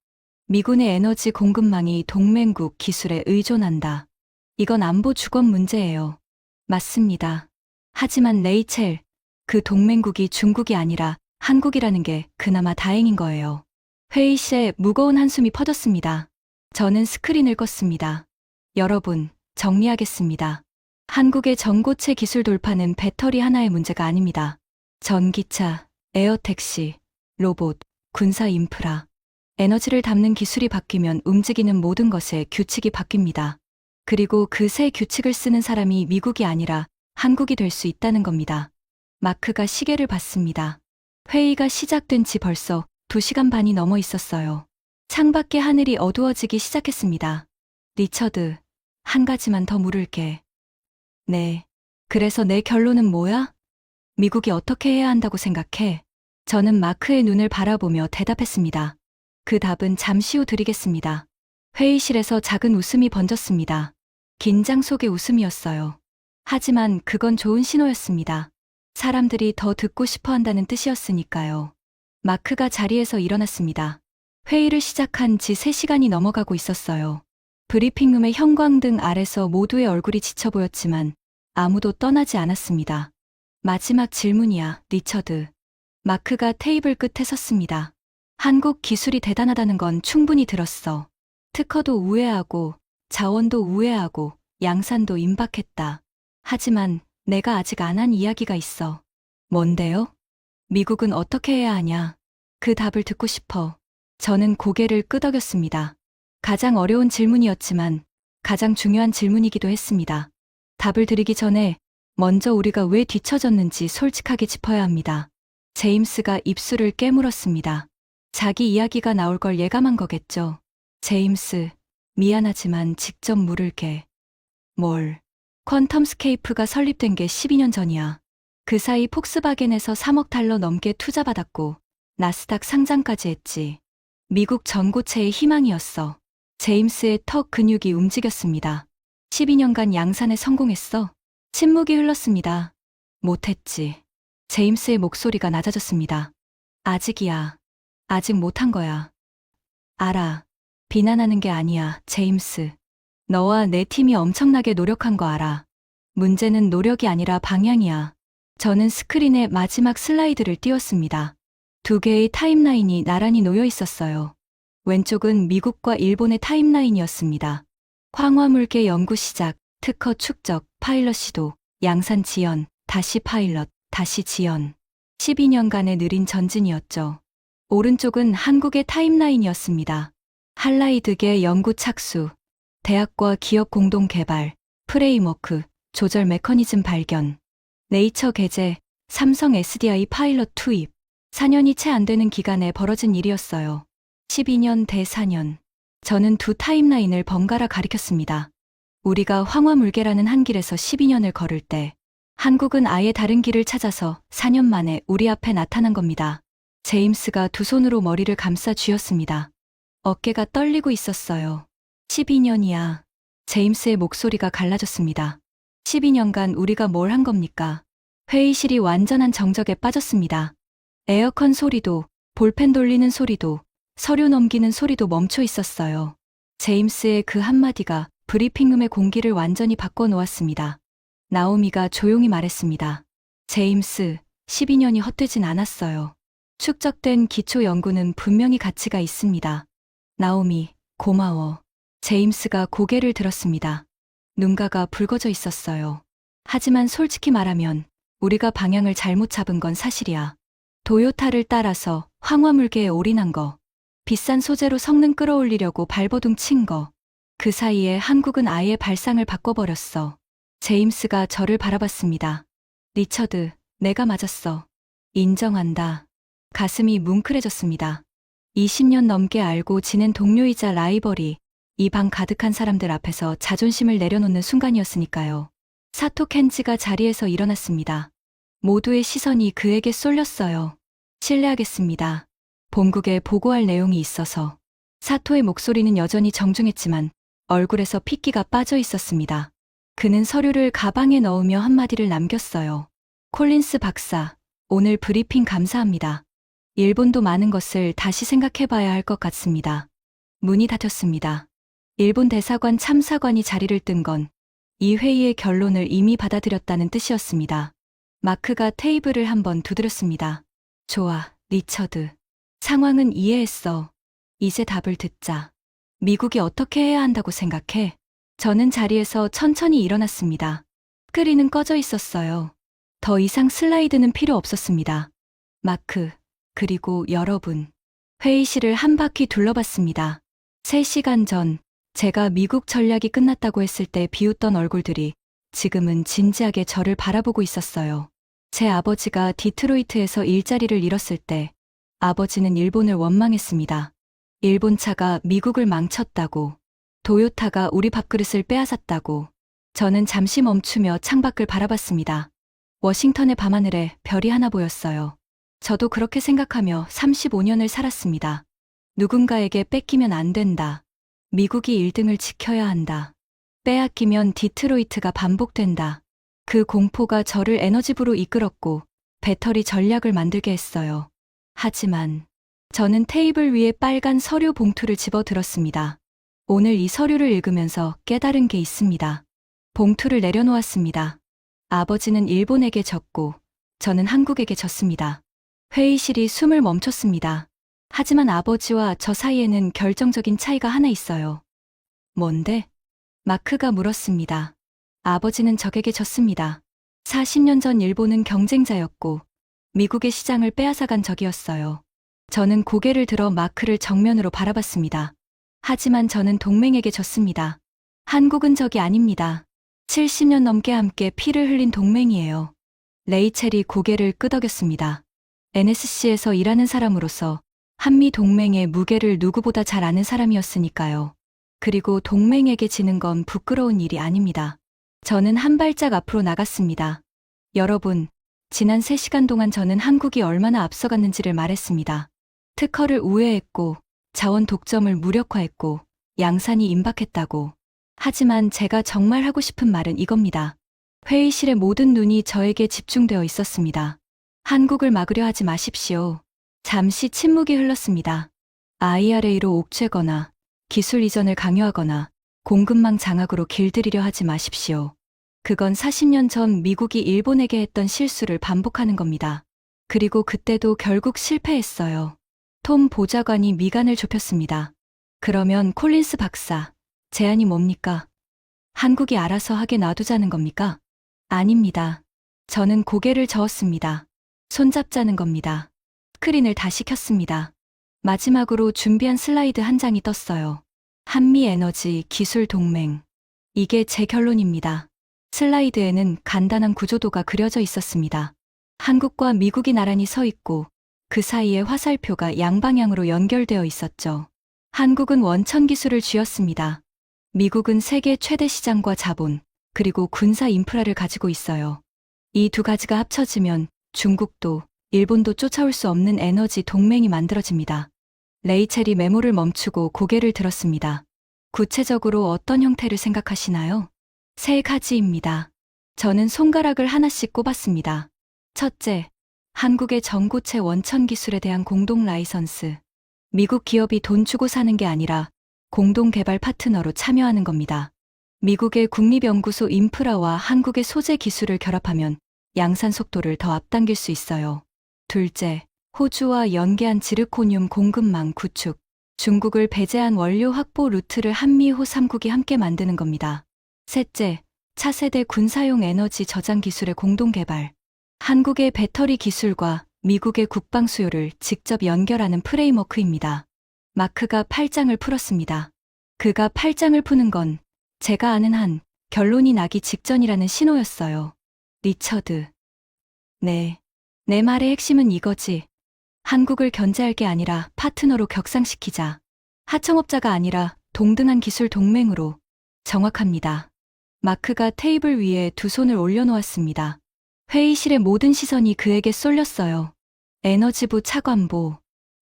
미군의 에너지 공급망이 동맹국 기술에 의존한다. 이건 안보 주권 문제예요. 맞습니다. 하지만 레이첼, 그 동맹국이 중국이 아니라 한국이라는 게 그나마 다행인 거예요. 회의실에 무거운 한숨이 퍼졌습니다. 저는 스크린을 껐습니다. 여러분, 정리하겠습니다. 한국의 전고체 기술 돌파는 배터리 하나의 문제가 아닙니다. 전기차, 에어택시, 로봇, 군사 인프라. 에너지를 담는 기술이 바뀌면 움직이는 모든 것의 규칙이 바뀝니다. 그리고 그 새 규칙을 쓰는 사람이 미국이 아니라 한국이 될 수 있다는 겁니다. 마크가 시계를 봤습니다. 회의가 시작된 지 벌써 2시간 반이 넘어 있었어요. 창밖의 하늘이 어두워지기 시작했습니다. 리처드, 한 가지만 더 물을게. 네. 그래서 내 결론은 뭐야? 미국이 어떻게 해야 한다고 생각해? 저는 마크의 눈을 바라보며 대답했습니다. 그 답은 잠시 후 드리겠습니다. 회의실에서 작은 웃음이 번졌습니다. 긴장 속의 웃음이었어요. 하지만 그건 좋은 신호였습니다. 사람들이 더 듣고 싶어 한다는 뜻이었으니까요. 마크가 자리에서 일어났습니다. 회의를 시작한 지 3시간이 넘어가고 있었어요. 브리핑룸의 형광등 아래서 모두의 얼굴이 지쳐 보였지만 아무도 떠나지 않았습니다. 마지막 질문이야, 리처드. 마크가 테이블 끝에 섰습니다. 한국 기술이 대단하다는 건 충분히 들었어. 특허도 우회하고 자원도 우회하고 양산도 임박했다. 하지만 내가 아직 안 한 이야기가 있어. 뭔데요? 미국은 어떻게 해야 하냐? 그 답을 듣고 싶어. 저는 고개를 끄덕였습니다. 가장 어려운 질문이었지만 가장 중요한 질문이기도 했습니다. 답을 드리기 전에 먼저 우리가 왜 뒤처졌는지 솔직하게 짚어야 합니다. 제임스가 입술을 깨물었습니다. 자기 이야기가 나올 걸 예감한 거겠죠. 제임스, 미안하지만 직접 물을게. 뭘? 퀀텀스케이프가 설립된 게 12년 전이야. 그 사이 폭스바겐에서 3억 달러 넘게 투자받았고 나스닥 상장까지 했지. 미국 전고체의 희망이었어. 제임스의 턱 근육이 움직였습니다. 12년간 양산에 성공했어. 침묵이 흘렀습니다. 못했지. 제임스의 목소리가 낮아졌습니다. 아직이야. 아직 못한 거야. 알아. 비난하는 게 아니야, 제임스. 너와 내 팀이 엄청나게 노력한 거 알아. 문제는 노력이 아니라 방향이야. 저는 스크린에 마지막 슬라이드를 띄웠습니다. 2개의 타임라인이 나란히 놓여 있었어요. 왼쪽은 미국과 일본의 타임라인이었습니다. 황화물계 연구 시작, 특허 축적, 파일럿 시도, 양산 지연, 다시 파일럿, 다시 지연. 12년간의 느린 전진이었죠. 오른쪽은 한국의 타임라인이었습니다. 할라이드계 연구 착수, 대학과 기업 공동 개발, 프레임워크, 조절 메커니즘 발견, 네이처 게재, 삼성 SDI 파일럿 투입. 4년이 채 안 되는 기간에 벌어진 일이었어요. 12년 대 4년. 저는 두 타임라인을 번갈아 가리켰습니다. 우리가 황화물계라는 한 길에서 12년을 걸을 때 한국은 아예 다른 길을 찾아서 4년 만에 우리 앞에 나타난 겁니다. 제임스가 두 손으로 머리를 감싸 쥐었습니다. 어깨가 떨리고 있었어요. 12년이야. 제임스의 목소리가 갈라졌습니다. 12년간 우리가 뭘 한 겁니까? 회의실이 완전한 정적에 빠졌습니다. 에어컨 소리도, 볼펜 돌리는 소리도, 서류 넘기는 소리도 멈춰 있었어요. 제임스의 그 한마디가 브리핑룸의 공기를 완전히 바꿔놓았습니다. 나오미가 조용히 말했습니다. 제임스, 12년이 헛되진 않았어요. 축적된 기초 연구는 분명히 가치가 있습니다. 나오미, 고마워. 제임스가 고개를 들었습니다. 눈가가 붉어져 있었어요. 하지만 솔직히 말하면 우리가 방향을 잘못 잡은 건 사실이야. 도요타를 따라서 황화물계에 올인한 거. 비싼 소재로 성능 끌어올리려고 발버둥 친 거. 그 사이에 한국은 아예 발상을 바꿔버렸어. 제임스가 저를 바라봤습니다. 리처드, 내가 맞았어. 인정한다. 가슴이 뭉클해졌습니다. 20년 넘게 알고 지낸 동료이자 라이벌이 이 방 가득한 사람들 앞에서 자존심을 내려놓는 순간이었으니까요. 사토 켄지가 자리에서 일어났습니다. 모두의 시선이 그에게 쏠렸어요. 실례하겠습니다. 본국에 보고할 내용이 있어서. 사토의 목소리는 여전히 정중했지만 얼굴에서 핏기가 빠져 있었습니다. 그는 서류를 가방에 넣으며 한마디를 남겼어요. 콜린스 박사, 오늘 브리핑 감사합니다. 일본도 많은 것을 다시 생각해봐야 할 것 같습니다. 문이 닫혔습니다. 일본 대사관 참사관이 자리를 뜬 건 이 회의의 결론을 이미 받아들였다는 뜻이었습니다. 마크가 테이블을 한번 두드렸습니다. 좋아, 리처드. 상황은 이해했어. 이제 답을 듣자. 미국이 어떻게 해야 한다고 생각해? 저는 자리에서 천천히 일어났습니다. 스크린은 꺼져 있었어요. 더 이상 슬라이드는 필요 없었습니다. 마크, 그리고 여러분. 회의실을 한 바퀴 둘러봤습니다. 3시간 전, 제가 미국 전략이 끝났다고 했을 때 비웃던 얼굴들이 지금은 진지하게 저를 바라보고 있었어요. 제 아버지가 디트로이트에서 일자리를 잃었을 때 아버지는 일본을 원망했습니다. 일본차가 미국을 망쳤다고, 도요타가 우리 밥그릇을 빼앗았다고. 저는 잠시 멈추며 창밖을 바라봤습니다. 워싱턴의 밤하늘에 별이 하나 보였어요. 저도 그렇게 생각하며 35년을 살았습니다. 누군가에게 뺏기면 안 된다. 미국이 1등을 지켜야 한다. 빼앗기면 디트로이트가 반복된다. 그 공포가 저를 에너지부로 이끌었고 배터리 전략을 만들게 했어요. 하지만 저는 테이블 위에 빨간 서류 봉투를 집어들었습니다. 오늘 이 서류를 읽으면서 깨달은 게 있습니다. 봉투를 내려놓았습니다. 아버지는 일본에게 졌고 저는 한국에게 졌습니다. 회의실이 숨을 멈췄습니다. 하지만 아버지와 저 사이에는 결정적인 차이가 하나 있어요. 뭔데? 마크가 물었습니다. 아버지는 적에게 졌습니다. 40년 전 일본은 경쟁자였고 미국의 시장을 빼앗아간 적이었어요. 저는 고개를 들어 마크를 정면으로 바라봤습니다. 하지만 저는 동맹에게 졌습니다. 한국은 적이 아닙니다. 70년 넘게 함께 피를 흘린 동맹이에요. 레이첼이 고개를 끄덕였습니다. NSC에서 일하는 사람으로서 한미 동맹의 무게를 누구보다 잘 아는 사람이었으니까요. 그리고 동맹에게 지는 건 부끄러운 일이 아닙니다. 저는 한 발짝 앞으로 나갔습니다. 여러분, 지난 3시간 동안 저는 한국이 얼마나 앞서갔는지를 말했습니다. 특허를 우회했고, 자원 독점을 무력화했고, 양산이 임박했다고. 하지만 제가 정말 하고 싶은 말은 이겁니다. 회의실의 모든 눈이 저에게 집중되어 있었습니다. 한국을 막으려 하지 마십시오. 잠시 침묵이 흘렀습니다. IRA로 옥죄거나 기술 이전을 강요하거나 공급망 장악으로 길들이려 하지 마십시오. 그건 40년 전 미국이 일본에게 했던 실수를 반복하는 겁니다. 그리고 그때도 결국 실패했어요. 톰 보좌관이 미간을 좁혔습니다. 그러면 콜린스 박사, 제안이 뭡니까? 한국이 알아서 하게 놔두자는 겁니까? 아닙니다. 저는 고개를 저었습니다. 손잡자는 겁니다. 스크린을 다시 켰습니다. 마지막으로 준비한 슬라이드 한 장이 떴어요. 한미 에너지 기술 동맹. 이게 제 결론입니다. 슬라이드에는 간단한 구조도가 그려져 있었습니다. 한국과 미국이 나란히 서 있고 그 사이에 화살표가 양방향으로 연결되어 있었죠. 한국은 원천 기술을 쥐었습니다. 미국은 세계 최대 시장과 자본, 그리고 군사 인프라를 가지고 있어요. 이 두 가지가 합쳐지면 중국도, 일본도 쫓아올 수 없는 에너지 동맹이 만들어집니다. 레이첼이 메모를 멈추고 고개를 들었습니다. 구체적으로 어떤 형태를 생각하시나요? 3가지입니다. 저는 손가락을 하나씩 꼽았습니다. 첫째, 한국의 전고체 원천 기술에 대한 공동 라이선스. 미국 기업이 돈 주고 사는 게 아니라 공동 개발 파트너로 참여하는 겁니다. 미국의 국립연구소 인프라와 한국의 소재 기술을 결합하면 양산 속도를 더 앞당길 수 있어요. 둘째, 호주와 연계한 지르코늄 공급망 구축. 중국을 배제한 원료 확보 루트를 한미호 3국이 함께 만드는 겁니다. 셋째, 차세대 군사용 에너지 저장 기술의 공동 개발. 한국의 배터리 기술과 미국의 국방 수요를 직접 연결하는 프레임워크입니다. 마크가 8장을 풀었습니다. 그가 8장을 푸는 건 제가 아는 한 결론이 나기 직전이라는 신호였어요. 리처드. 네. 내 말의 핵심은 이거지. 한국을 견제할 게 아니라 파트너로 격상시키자. 하청업자가 아니라 동등한 기술 동맹으로. 정확합니다. 마크가 테이블 위에 두 손을 올려놓았습니다. 회의실의 모든 시선이 그에게 쏠렸어요. 에너지부 차관보.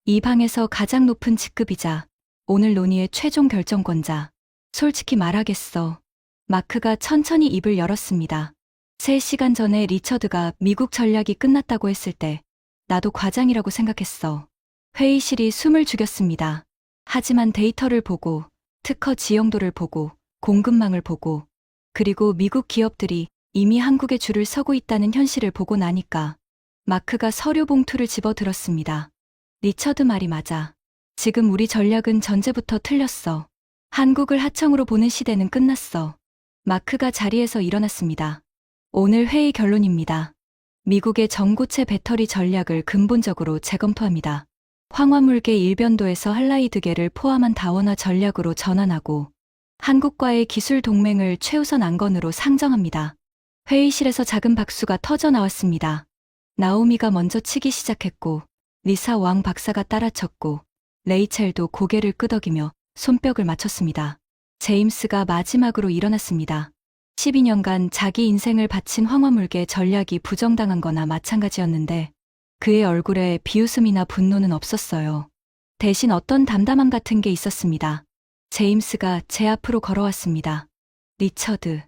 이 방에서 가장 높은 직급이자 오늘 논의의 최종 결정권자. 솔직히 말하겠어. 마크가 천천히 입을 열었습니다. 3시간 전에 리처드가 미국 전략이 끝났다고 했을 때 나도 과장이라고 생각했어. 회의실이 숨을 죽였습니다. 하지만 데이터를 보고, 특허 지형도를 보고, 공급망을 보고, 그리고 미국 기업들이 이미 한국에 줄을 서고 있다는 현실을 보고 나니까 마크가 서류 봉투를 집어들었습니다. 리처드 말이 맞아. 지금 우리 전략은 전제부터 틀렸어. 한국을 하청으로 보는 시대는 끝났어. 마크가 자리에서 일어났습니다. 오늘 회의 결론입니다. 미국의 전고체 배터리 전략을 근본적으로 재검토합니다. 황화물계 일변도에서 할라이드계를 포함한 다원화 전략으로 전환하고 한국과의 기술 동맹을 최우선 안건으로 상정합니다. 회의실에서 작은 박수가 터져 나왔습니다. 나오미가 먼저 치기 시작했고 리사 왕 박사가 따라쳤고 레이첼도 고개를 끄덕이며 손뼉을 맞췄습니다. 제임스가 마지막으로 일어났습니다. 12년간 자기 인생을 바친 황화물계 전략이 부정당한 거나 마찬가지였는데 그의 얼굴에 비웃음이나 분노는 없었어요. 대신 어떤 담담함 같은 게 있었습니다. 제임스가 제 앞으로 걸어왔습니다. 리처드.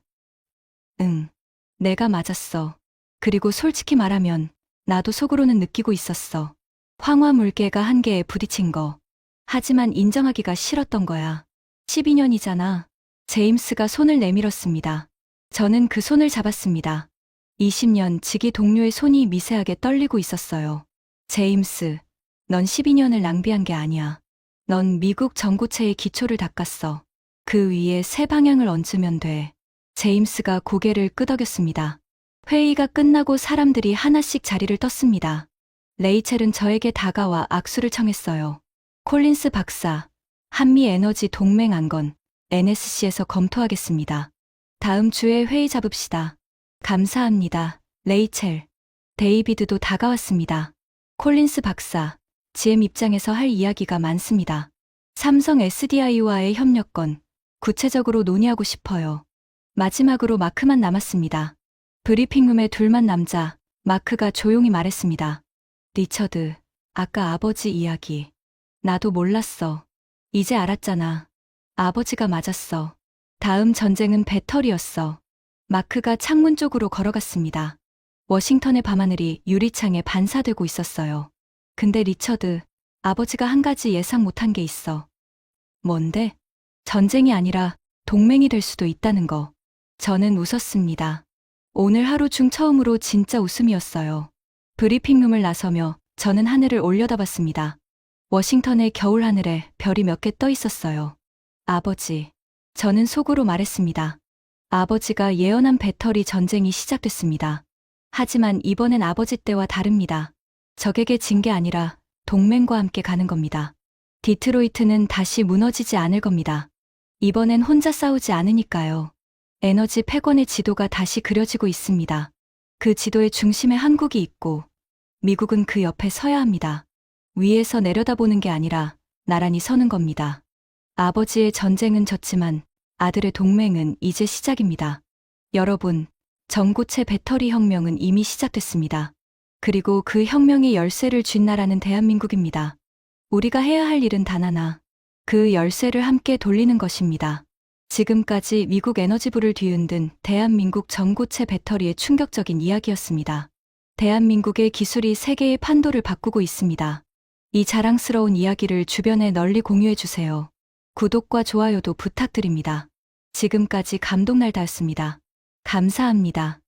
응. 내가 맞았어. 그리고 솔직히 말하면 나도 속으로는 느끼고 있었어. 황화물계가 한계에 부딪힌 거. 하지만 인정하기가 싫었던 거야. 12년이잖아. 제임스가 손을 내밀었습니다. 저는 그 손을 잡았습니다. 20년 지기 동료의 손이 미세하게 떨리고 있었어요. 제임스, 넌 12년을 낭비한 게 아니야. 넌 미국 전고체의 기초를 닦았어. 그 위에 새 방향을 얹으면 돼. 제임스가 고개를 끄덕였습니다. 회의가 끝나고 사람들이 하나씩 자리를 떴습니다. 레이첼은 저에게 다가와 악수를 청했어요. 콜린스 박사, 한미 에너지 동맹 안건 NSC에서 검토하겠습니다. 다음 주에 회의 잡읍시다. 감사합니다, 레이첼. 데이비드도 다가왔습니다. 콜린스 박사, GM 입장에서 할 이야기가 많습니다. 삼성 SDI와의 협력건, 구체적으로 논의하고 싶어요. 마지막으로 마크만 남았습니다. 브리핑룸에 둘만 남자, 마크가 조용히 말했습니다. 리처드, 아까 아버지 이야기. 나도 몰랐어. 이제 알았잖아. 아버지가 맞았어. 다음 전쟁은 배터리였어. 마크가 창문 쪽으로 걸어갔습니다. 워싱턴의 밤하늘이 유리창에 반사되고 있었어요. 근데 리처드, 아버지가 한 가지 예상 못한 게 있어. 뭔데? 전쟁이 아니라 동맹이 될 수도 있다는 거. 저는 웃었습니다. 오늘 하루 중 처음으로 진짜 웃음이었어요. 브리핑룸을 나서며 저는 하늘을 올려다봤습니다. 워싱턴의 겨울 하늘에 별이 몇 개 떠 있었어요. 아버지, 저는 속으로 말했습니다. 아버지가 예언한 배터리 전쟁이 시작됐습니다. 하지만 이번엔 아버지 때와 다릅니다. 적에게 진 게 아니라 동맹과 함께 가는 겁니다. 디트로이트는 다시 무너지지 않을 겁니다. 이번엔 혼자 싸우지 않으니까요. 에너지 패권의 지도가 다시 그려지고 있습니다. 그 지도의 중심에 한국이 있고 미국은 그 옆에 서야 합니다. 위에서 내려다보는 게 아니라 나란히 서는 겁니다. 아버지의 전쟁은 졌지만 아들의 동맹은 이제 시작입니다. 여러분, 전고체 배터리 혁명은 이미 시작됐습니다. 그리고 그 혁명의 열쇠를 쥔 나라는 대한민국입니다. 우리가 해야 할 일은 단 하나, 그 열쇠를 함께 돌리는 것입니다. 지금까지 미국 에너지부를 뒤흔든 대한민국 전고체 배터리의 충격적인 이야기였습니다. 대한민국의 기술이 세계의 판도를 바꾸고 있습니다. 이 자랑스러운 이야기를 주변에 널리 공유해주세요. 구독과 좋아요도 부탁드립니다. 지금까지 감동날다였습니다. 감사합니다.